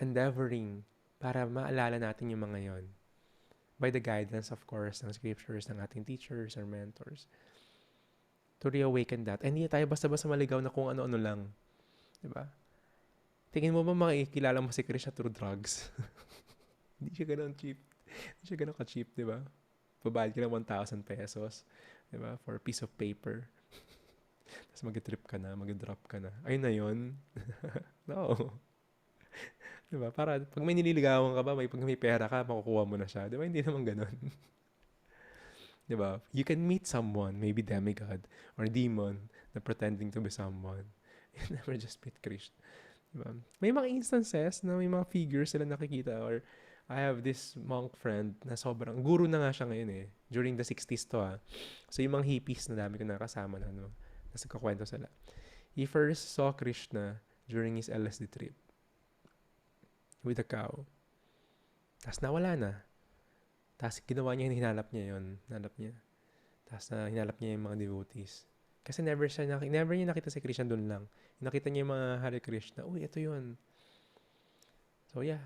endeavoring, para maalala natin yung mga yon. By the guidance, of course, ng scriptures, ng ating teachers or mentors. To reawaken that. And hindi tayo basta-basta maligaw na kung ano-ano lang. Diba? Tingin mo ba makikilala mo si Krishna through drugs? Hindi siya ganun cheap. Hindi siya ganun ka-cheap, diba? Babayad ka ng 1,000 pesos, diba? For a piece of paper. Tapos mag-trip ka na, mag-drop ka na. Ayun na yun. No. Diba? Para pag may nililigawan ka ba, pag may pera ka, makukuha mo na siya. Diba? Hindi naman ganun. Diba? You can meet someone, maybe demigod or demon, na pretending to be someone. You never just meet Krishna. Diba? May mga instances na may mga figures sila nakikita, or I have this monk friend na sobrang, guru na nga siya ngayon eh. During the 60s to So yung mga hippies na dami ko nakasama na nasa kakwento sila. He first saw Krishna during his LSD trip with a cow. Tapos nawala na. Tapos ginawa niya, hinalap niya yun. Hinalap niya. Tapos hinalap niya yung mga devotees. Kasi never niya nakita si Krishna doon lang. Nakita niya yung mga Hare Krishna. Uy, ito yun. So yeah.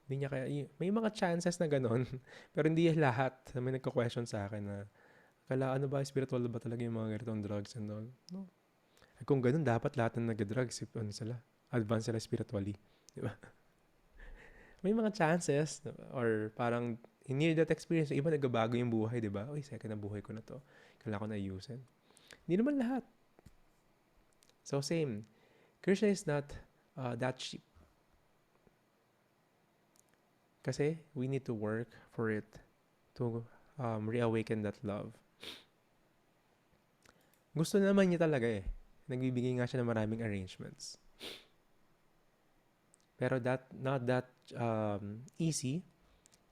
Hindi niya may mga chances na gano'n. Pero hindi lahat. May nagko-question sa akin na, ano ba, spiritual ba talaga yung mga ganitong drugs and all? No. Kung gano'n, dapat lahat ng nag-drugs, advance sila spiritually. Di ba? May mga chances, or parang, hindi that experience, iba nagbabago yung buhay, di ba? Uy, second na buhay ko na to. Kailangan ko na ayusin. Hindi naman lahat. So, same. Krishna is not that cheap. Kasi, we need to work for it to reawaken that love. Gusto naman niya talaga eh. Nagbibigay nga siya ng maraming arrangements. Pero not that easy.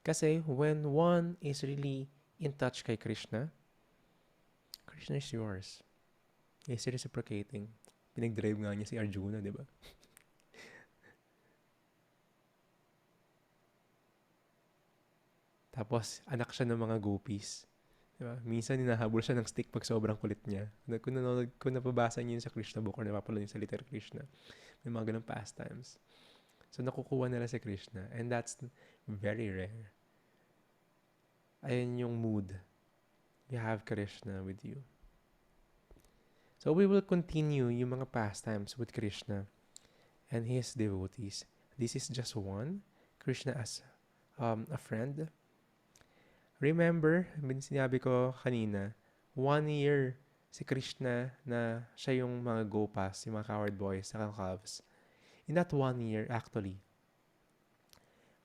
Kasi when one is really in touch kay Krishna, Krishna is yours. Is reciprocating. Pinag-drive nga niya si Arjuna, di ba? Tapos, anak siya ng mga gopis. Diba? Minsan, hinahabol siya ng stick pag sobrang kulit niya. Kung napabasa niyo yun sa Krishna book or napapalo niyo sa Little Krishna, may mga ganong pastimes. So, nakukuha nila si Krishna. And that's very rare. Ayun yung mood. You have Krishna with you. So, we will continue yung mga pastimes with Krishna and his devotees. This is just one. Krishna as a friend. Remember, sinabi ko kanina, 1 year si Krishna na siya yung mga gopas, yung mga coward boys, sa calves. In that 1 year, actually,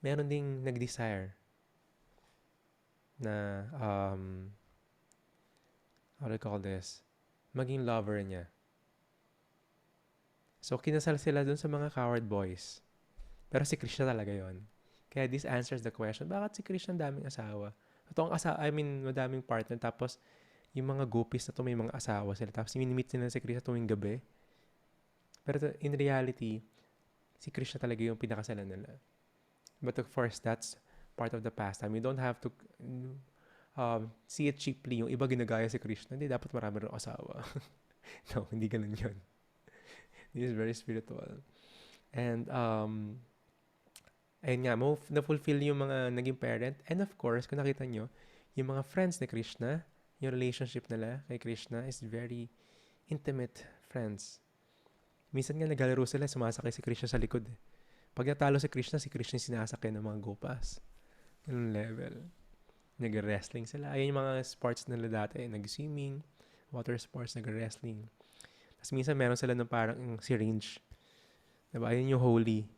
meron ding nag-desire na, how do I call this? Maging lover niya. So, kinasal sila dun sa mga coward boys. Pero si Krishna talaga yon. Kaya this answers the question, bakit si Krishna daming asawa? Madaming partner. Tapos, yung mga gopis na to may mga asawa sila. Tapos, minimit nila si Krishna tuwing gabi. Pero in reality, si Krishna talaga yung pinakasalan nila. But of course, that's part of the pastime. You don't have to see it cheaply. Yung iba ginagaya si Krishna. Hindi, dapat marami rin asawa. No, hindi ganun yun. This is very spiritual. And, ayun nga, na-fulfill yung mga naging parent. And of course, kung nakita nyo, yung mga friends ni Krishna, yung relationship nila kay Krishna is very intimate friends. Minsan nga naglalaro sila, sumasakay si Krishna sa likod. Pag natalo si Krishna yung sinasakay ng mga gopas. Ganun level. Nag-wrestling sila. Ayun yung mga sports nila dati. Nag-swimming, water sports, nag-wrestling. Tapos minsan meron sila ng parang syringe. Diba? Ayun yung holy.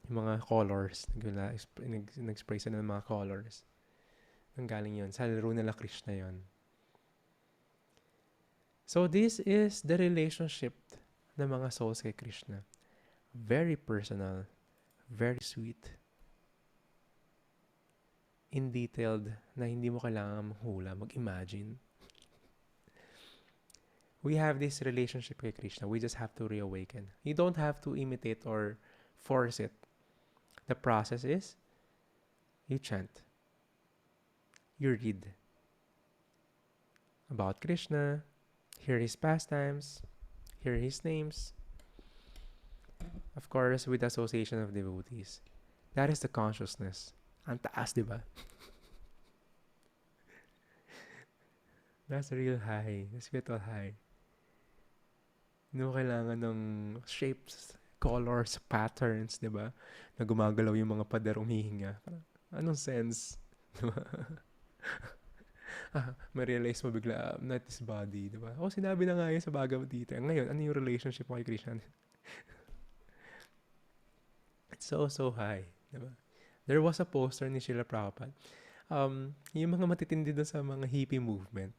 Yung mga colors. Nag-spray sila ng mga colors. Ang galing yun. Sa laro nila Krishna yun. So this is the relationship ng mga souls kay Krishna. Very personal. Very sweet. In detailed na hindi mo kailangan manghula, mag-imagine. We have this relationship kay Krishna. We just have to reawaken. You don't have to imitate or force it. The process is, you chant. You read about Krishna, hear his pastimes, hear his names. Of course, with the association of devotees. That is the consciousness. Ang taas, di ba? That's a real high. The spiritual high. Hindi mo kailangan ng shapes, colors, patterns, di ba? Na gumagalaw yung mga pader umihinga. Anong sense? Di ba? Ma-realize mo bigla, not this body, di ba? Sinabi na nga yun sa Bhagavad Gita. Ngayon, ano yung relationship mo kay Krishna? It's so high, di ba? There was a poster ni Srila Prabhupada. Yung mga matitindi doon sa mga hippie movement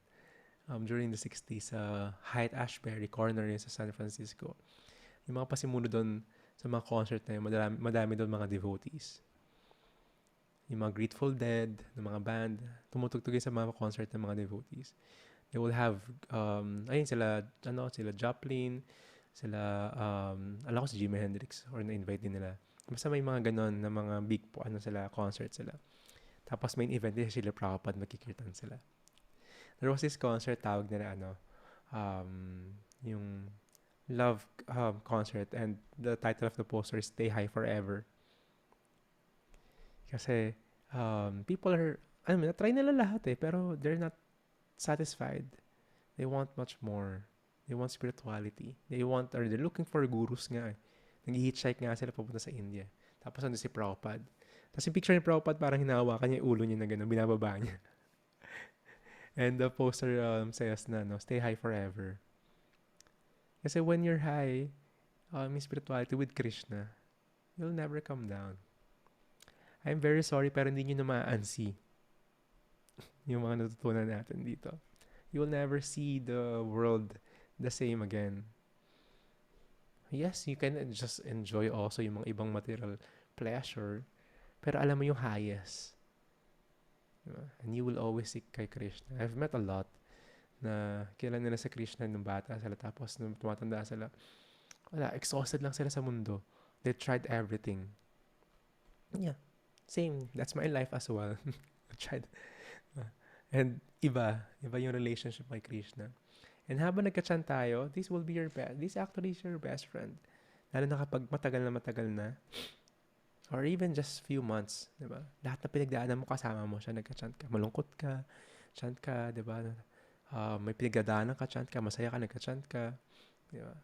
during the 60s sa Haight-Ashbury corner yun sa San Francisco. Yung mga pasimuno doon sa mga concert na yun, madami doon mga devotees. Yung mga Grateful Dead, ng mga band, tumutugtugin sa mga concert ng mga devotees. They will have, ayun sila Joplin, sila, alam ko si Jimi Hendrix, or na-invite din nila. Basta may mga ganon na mga big concert sila. Tapos main event din sila Prabhupada, magkikirtan sila. There was this concert, tawag nila yung love concert, and the title of the poster is Stay High Forever. Kasi people are, try nila lahat pero they're not satisfied. They want much more. They want spirituality. They're looking for gurus nga Nag-hitchhike nga sila papunta sa India. Tapos ano si Prabhupada. Tapos yung picture ni Prabhupada parang hinahawakan niya yung ulo niya na gano'n, binababa niya. And the poster says na, stay high forever. Kasi when you're high, in spirituality with Krishna, you'll never come down. I'm very sorry, pero hindi nyo na ma-unsee yung mga natutunan natin dito. You will never see the world the same again. Yes, you can just enjoy also yung mga ibang material pleasure, pero alam mo yung highest. Diba? And you will always seek kay Krishna. I've met a lot na kilala nila sa Krishna nung bata sila, tapos nung tumatanda sila, wala, exhausted lang sila sa mundo. They tried everything. Yeah, same. That's my life as well. I tried. And iba yung relationship kay Krishna. And habang nagka-chant tayo, this actually is your best friend. Lalo na kapag matagal na, or even just few months, di ba? Lahat na pinagdaanan mo, kasama mo siya, nagka-chant ka. Malungkot ka, chant ka, di ba? May pinagdaanan ka, chant ka. Masaya ka, nagka-chant ka. Di ba?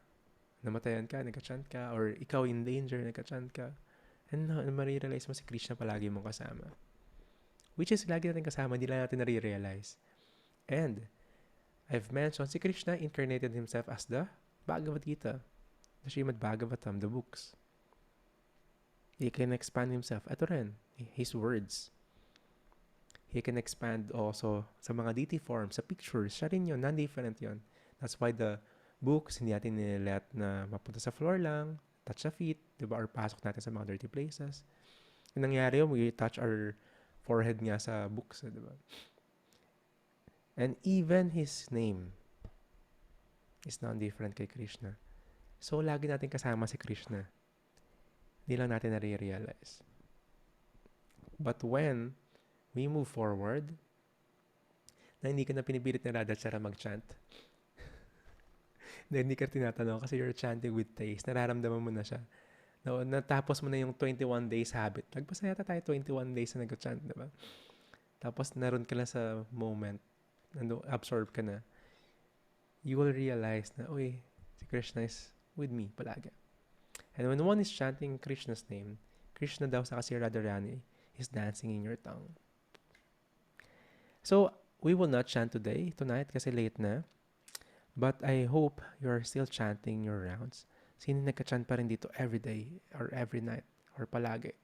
Namatayan ka, nagka-chant ka. Or ikaw in danger, nagka-chant ka. And marirealize mo si Krishna palagi mong kasama. Which is, lagi natin kasama, hindi lang natin nare-realize. And, I've mentioned, si Krishna incarnated himself as the Bhagavad Gita, the Srimad Bhagavatam, the books. He can expand himself. Ito rin, his words. He can expand also sa mga deity forms, sa pictures. Siya rin yun, non-different yun. That's why the books, hindi natin nilet na mapunta sa floor lang, touch sa feet, di ba? Or pasok natin sa mga dirty places. Yung nangyari yun, we touch our forehead nga sa books, di ba? And even his name is non-different kay Krishna. So, lagi natin kasama si Krishna. Hindi lang natin nare-realize. But when we move forward, na hindi ka na pinipilit ni Radhachara mag-chant, na hindi ka tinatanong kasi you're chanting with taste, nararamdaman mo na siya. Natapos mo na yung 21 days habit. Nagpasa yata tayo 21 days na nag-chant, diba? Tapos naroon ka lang sa moment, absorb ka na, you will realize na, uy, si Krishna is with me palagi. And when one is chanting Krishna's name, Krishna daw sa kasi Radharani is dancing in your tongue. So, we will not chant tonight kasi late na. But I hope you're still chanting your rounds. Sino nagka-chant pa rin dito every day or every night or palagi?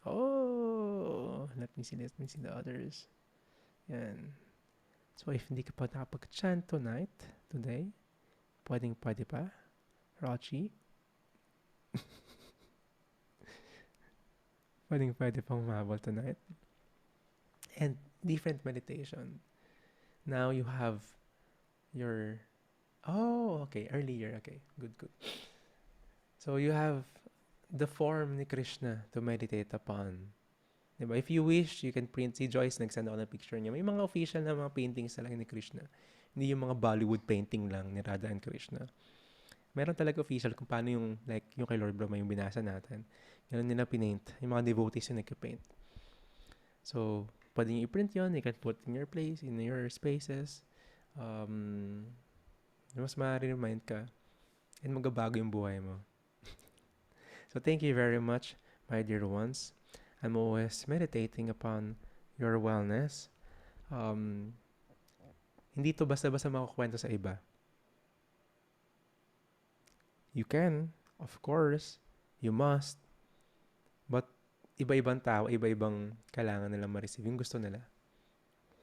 Oh, let me see the others. Yan. So, if hindi ka pa nakapag-chant today, pwede pa. Rochi. pwede pang umabol tonight. And different meditation. Now you have your... Oh, okay. Earlier. Okay. Good. So, you have the form ni Krishna to meditate upon. Diba? If you wish, you can print. Si Joyce, nagsend ako ng picture niya. May mga official na mga paintings talaga ni Krishna. Hindi yung mga Bollywood painting lang ni Radha and Krishna. Meron talaga official kung paano yung kay Lord Brahma yung binasa natin. Ganun nila pinaint. Yung mga devotees yung nagka-paint. So, pwede nyo i-print yun. You can put in your place, in your spaces. Mas ma-remind ka. And magabago yung buhay mo. So, thank you very much, my dear ones. I'm always meditating upon your wellness. Hindi to basta-basta makakwento sa iba. You can, of course, you must, but iba-ibang tao, iba-ibang kailangan nila ma-receive yung gusto nila.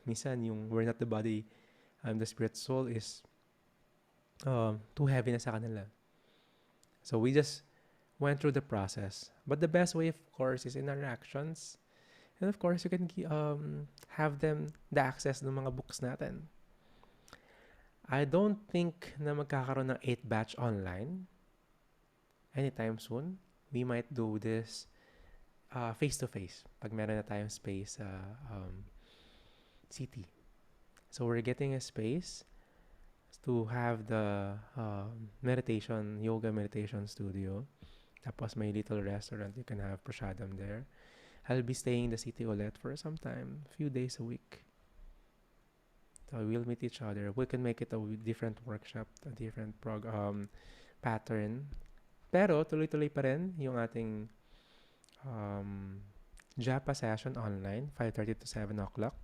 Minsan, yung we're not the body, the spirit soul is too heavy na sa kanila. So, we just went through the process. But the best way, of course, is in our actions. And of course, you can have them the access ng mga books natin. I don't think na magkakaroon ng 8 batch online anytime soon. We might do this face-to-face pag meron na tayong space sa city. So we're getting a space to have the yoga meditation studio. Tapos may little restaurant, you can have prasadam there. I'll be staying in the city ulit for some time, a few days a week. So we'll meet each other. We can make it a different workshop, a different pattern. Pero tuloy-tuloy pa rin yung ating Japa session online, 5:30 to 7 o'clock.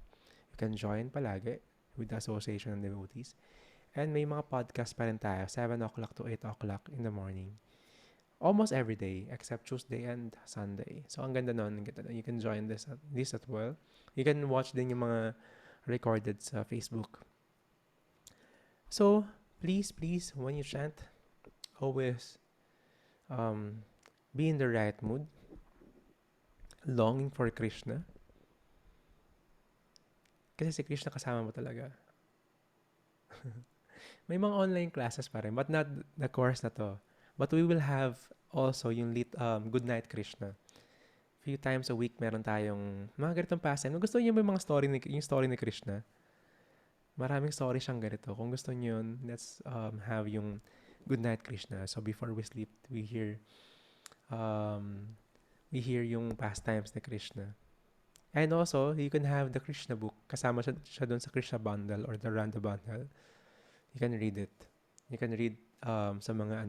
You can join palagi with the Association of Devotees. And may mga podcast pa rin tayo, 7 o'clock to 8 o'clock in the morning. Almost every day, except Tuesday and Sunday. So, ang ganda nun. You can join this as well. You can watch din yung mga recorded sa Facebook. So, please, when you chant, always be in the right mood, longing for Krishna. Kasi si Krishna kasama mo talaga. May mga online classes pa rin, but not the course na to. But we will have also yung Good Night Krishna. Few times a week meron tayong mga ganitong pastime. Kung gusto niyo yung mga yung story ni Krishna, maraming story siyang ganito. Kung gusto niyo yun, let's have yung Good Night Krishna. So before we sleep, we hear yung pastimes ni Krishna. And also, you can have the Krishna book. Kasama siya doon sa Krishna bundle or the Randa bundle. You can read it. You can read sa mga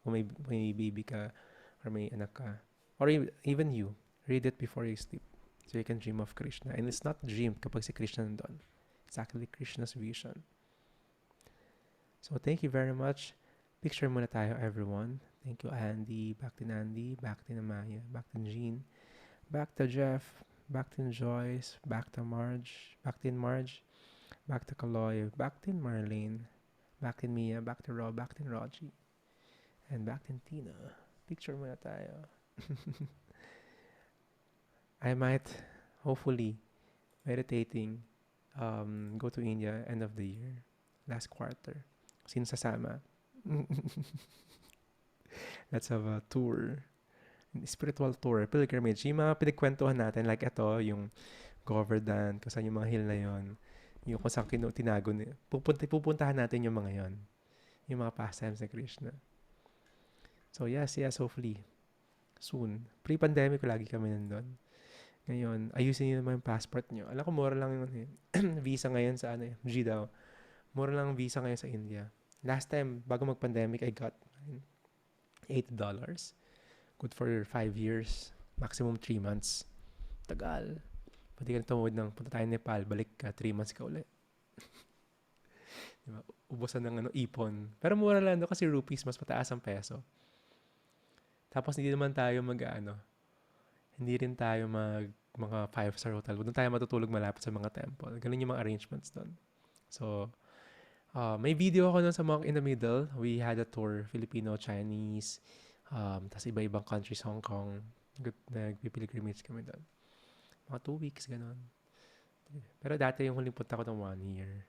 kung may baby ka or may anak ka. Or even you, read it before you sleep. So you can dream of Krishna. And it's not dream kapag si Krishna nandun. It's actually Krishna's vision. So thank you very much. Picture muna tayo, everyone. Thank you, Andy. Back to Andy. Back to Maya. Back to Jean. Back to Jeff. Back to Joyce. Back to Marge. Back to Marge. Back to Kaloy. Back to Marlene. Back to Mia. Back to Rob. Back to Rogie. And back to Tina. Picture muna tayo. I might, hopefully, meditating, go to India end of the year, last quarter. Sino sasama? Let's have a tour. Spiritual tour, pilgrimage. Yung mga pinagkwentuhan natin, like ito, yung Govardhan, kung saan yung mga hill na yon, yung kung saan tinago, pupuntahan natin yung mga yon, yung mga pastimes ni Krishna. So yes, hopefully, soon. Pre-pandemic, lagi kami nandun. Ngayon, ayusin niyo naman yung passport niyo. Alam ko, mura lang yung visa ngayon sa G daw. Mura lang ang visa ngayon sa India. Last time, bago mag-pandemic, I got $80. Good for 5 years. Maximum 3 months. Tagal. Pwede ka na tumawid ng punta tayo Nepal, balik ka, 3 months ka ulit. Diba? Ubusan ng ipon. Pero mura lang doon kasi rupees, mas mataas ang peso. Tapos hindi naman tayo hindi rin tayo mga 5-star hotel. Doon tayo matutulog malapit sa mga temple. Ganun yung mga arrangements doon. So, may video ako doon sa Monk in the Middle. We had a tour, Filipino, Chinese, tas iba-ibang countries, Hong Kong. Nagpipilgrimage kami doon. Mga 2 weeks, ganun. Pero dati yung huling punta ko ng 1 year.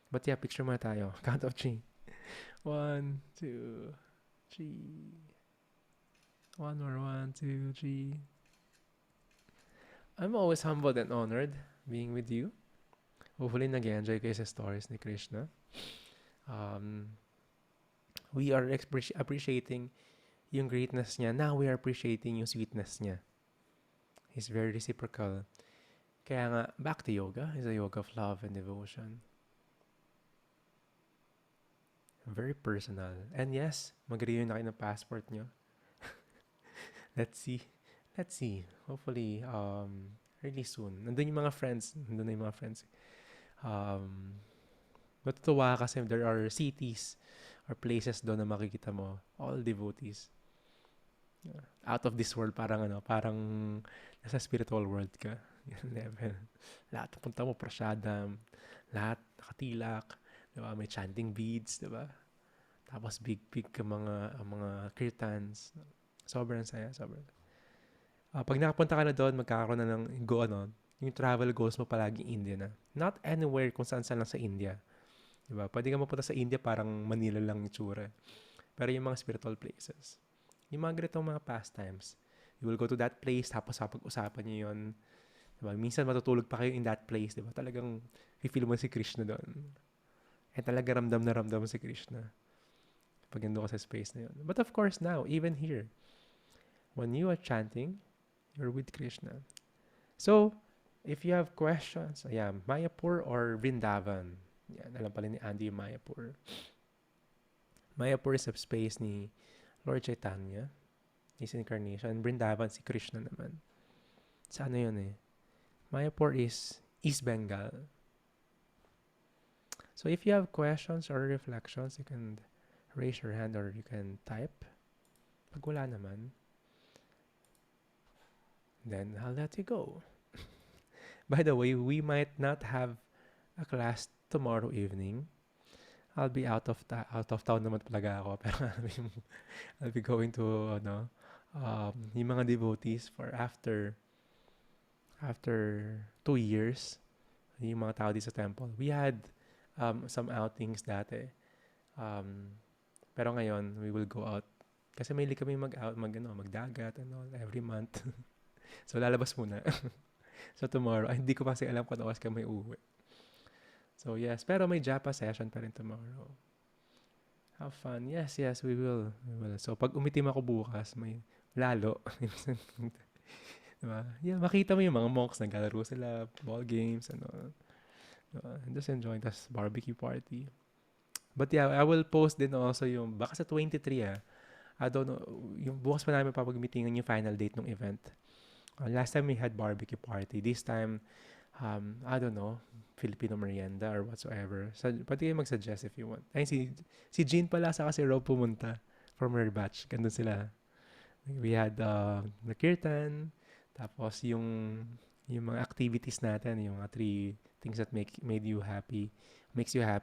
But yeah, picture muna tayo. Count of 3. 1, 2, 3. 1 more, 1, 2, 3. I'm always humbled and honored being with you. Hopefully, nag-enjoy kayo sa stories ni Krishna. We are appreciating yung greatness niya. Now, we are appreciating yung sweetness niya. He's very reciprocal. Kaya nga, back to yoga. It's a yoga of love and devotion. Very personal. And yes, mag-renew na kayo ng passport nyo. Let's see. Hopefully, really soon. Nandun yung mga friends. Matutuwa kasi there are cities or places doon na makikita mo. All devotees. Out of this world, parang nasa spiritual world ka. Yung level. Lahat punta mo, prasadam. Lahat nakatilak. Diba? May chanting beads, diba? Tapos big ka mga kirtans. Sobrang saya, sobrang. Pag nakapunta ka na doon, magkakaroon na ng yung travel goals mo palagi India na. Not anywhere kung saan lang sa India. Diba? Pwede ka mapunta sa India, parang Manila lang itsura. Pero yung mga spiritual places. Yung mga ganitong mga pastimes. You will go to that place, tapos pag-usapan niyo yun. Diba? Minsan matutulog pa kayo in that place. Diba? Talagang feel mo si Krishna doon. And talaga ramdam na ramdam mo si Krishna. Pag nandun ka sa space na yun. But of course now, even here, when you are chanting, you're with Krishna. So, if you have questions, ayan, Mayapur or Vrindavan. Yan, alam pala ni Andy yung Mayapur. Mayapur is a space ni Lord Chaitanya, his incarnation. Vrindavan, si Krishna naman. Sa yun Mayapur is East Bengal. So, if you have questions or reflections, you can raise your hand or you can type. Pag wala naman, then I'll let you go. By the way, we might not have a class tomorrow evening. I'll be out of town naman talaga ako. Pero I'll be going to, yung mga devotees for after 2 years, yung mga tao dito sa temple. We had some outings dati. Pero ngayon, we will go out. Kasi may kami magdagat, every month. So, lalabas muna. So, tomorrow, hindi ko kasi alam kung oras kami uuwi. So, yes. Pero may Japa session pa rin tomorrow. Have fun. Yes, we will. So, pag umitim ako bukas, may lalo. Diba? Yeah, makita mo yung mga monks, naglalaro sila, ball games, just enjoying this barbecue party. But yeah, I will post din also yung, baka sa 23 I don't know, yung bukas pa namin papag-meetingan yung final date ng event. Last time we had barbecue party. This time, I don't know, Filipino merienda or whatsoever. So, pwede kayo mag-suggest if you want. Ay, si Jean pala sa kasi Rob pumunta from her batch. Gandun sila. We had the kirtan, tapos yung mga activities natin, yung mga 3 things that makes you happy,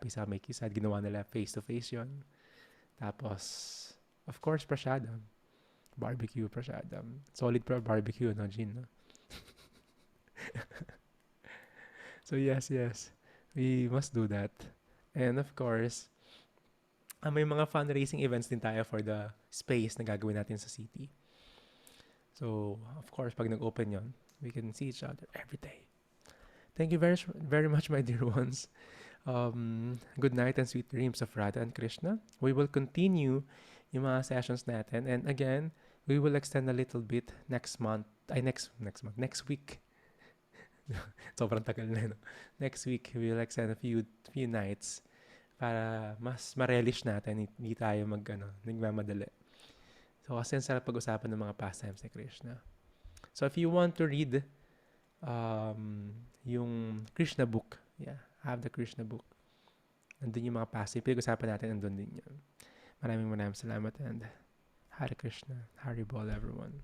sa make you sad, ginawa nila face-to-face yun. Tapos, of course, prasadam. Barbecue prasadam. Solid barbecue, no, Jean? No? So, yes. We must do that. And of course, may mga fundraising events din tayo for the space na gagawin natin sa city. So, of course, pag nag-open yon, we can see each other every day. Thank you very, very much, my dear ones. Good night and sweet dreams of Radha and Krishna. We will continue yung mga sessions natin. And again, we will extend a little bit next week. Sobrang tagal na, no? Next week, we will extend a few nights para mas ma-relish natin, hindi tayo nagmamadali. So, kasi ang sarap pag-usapan ng mga pastimes ni Krishna. So, if you want to read yung Krishna book, I have the Krishna book. Nandun yung mga pastime. Pag-usapan natin, nandun din yun. Maraming salamat and Hare Krishna. Hari Bol, everyone.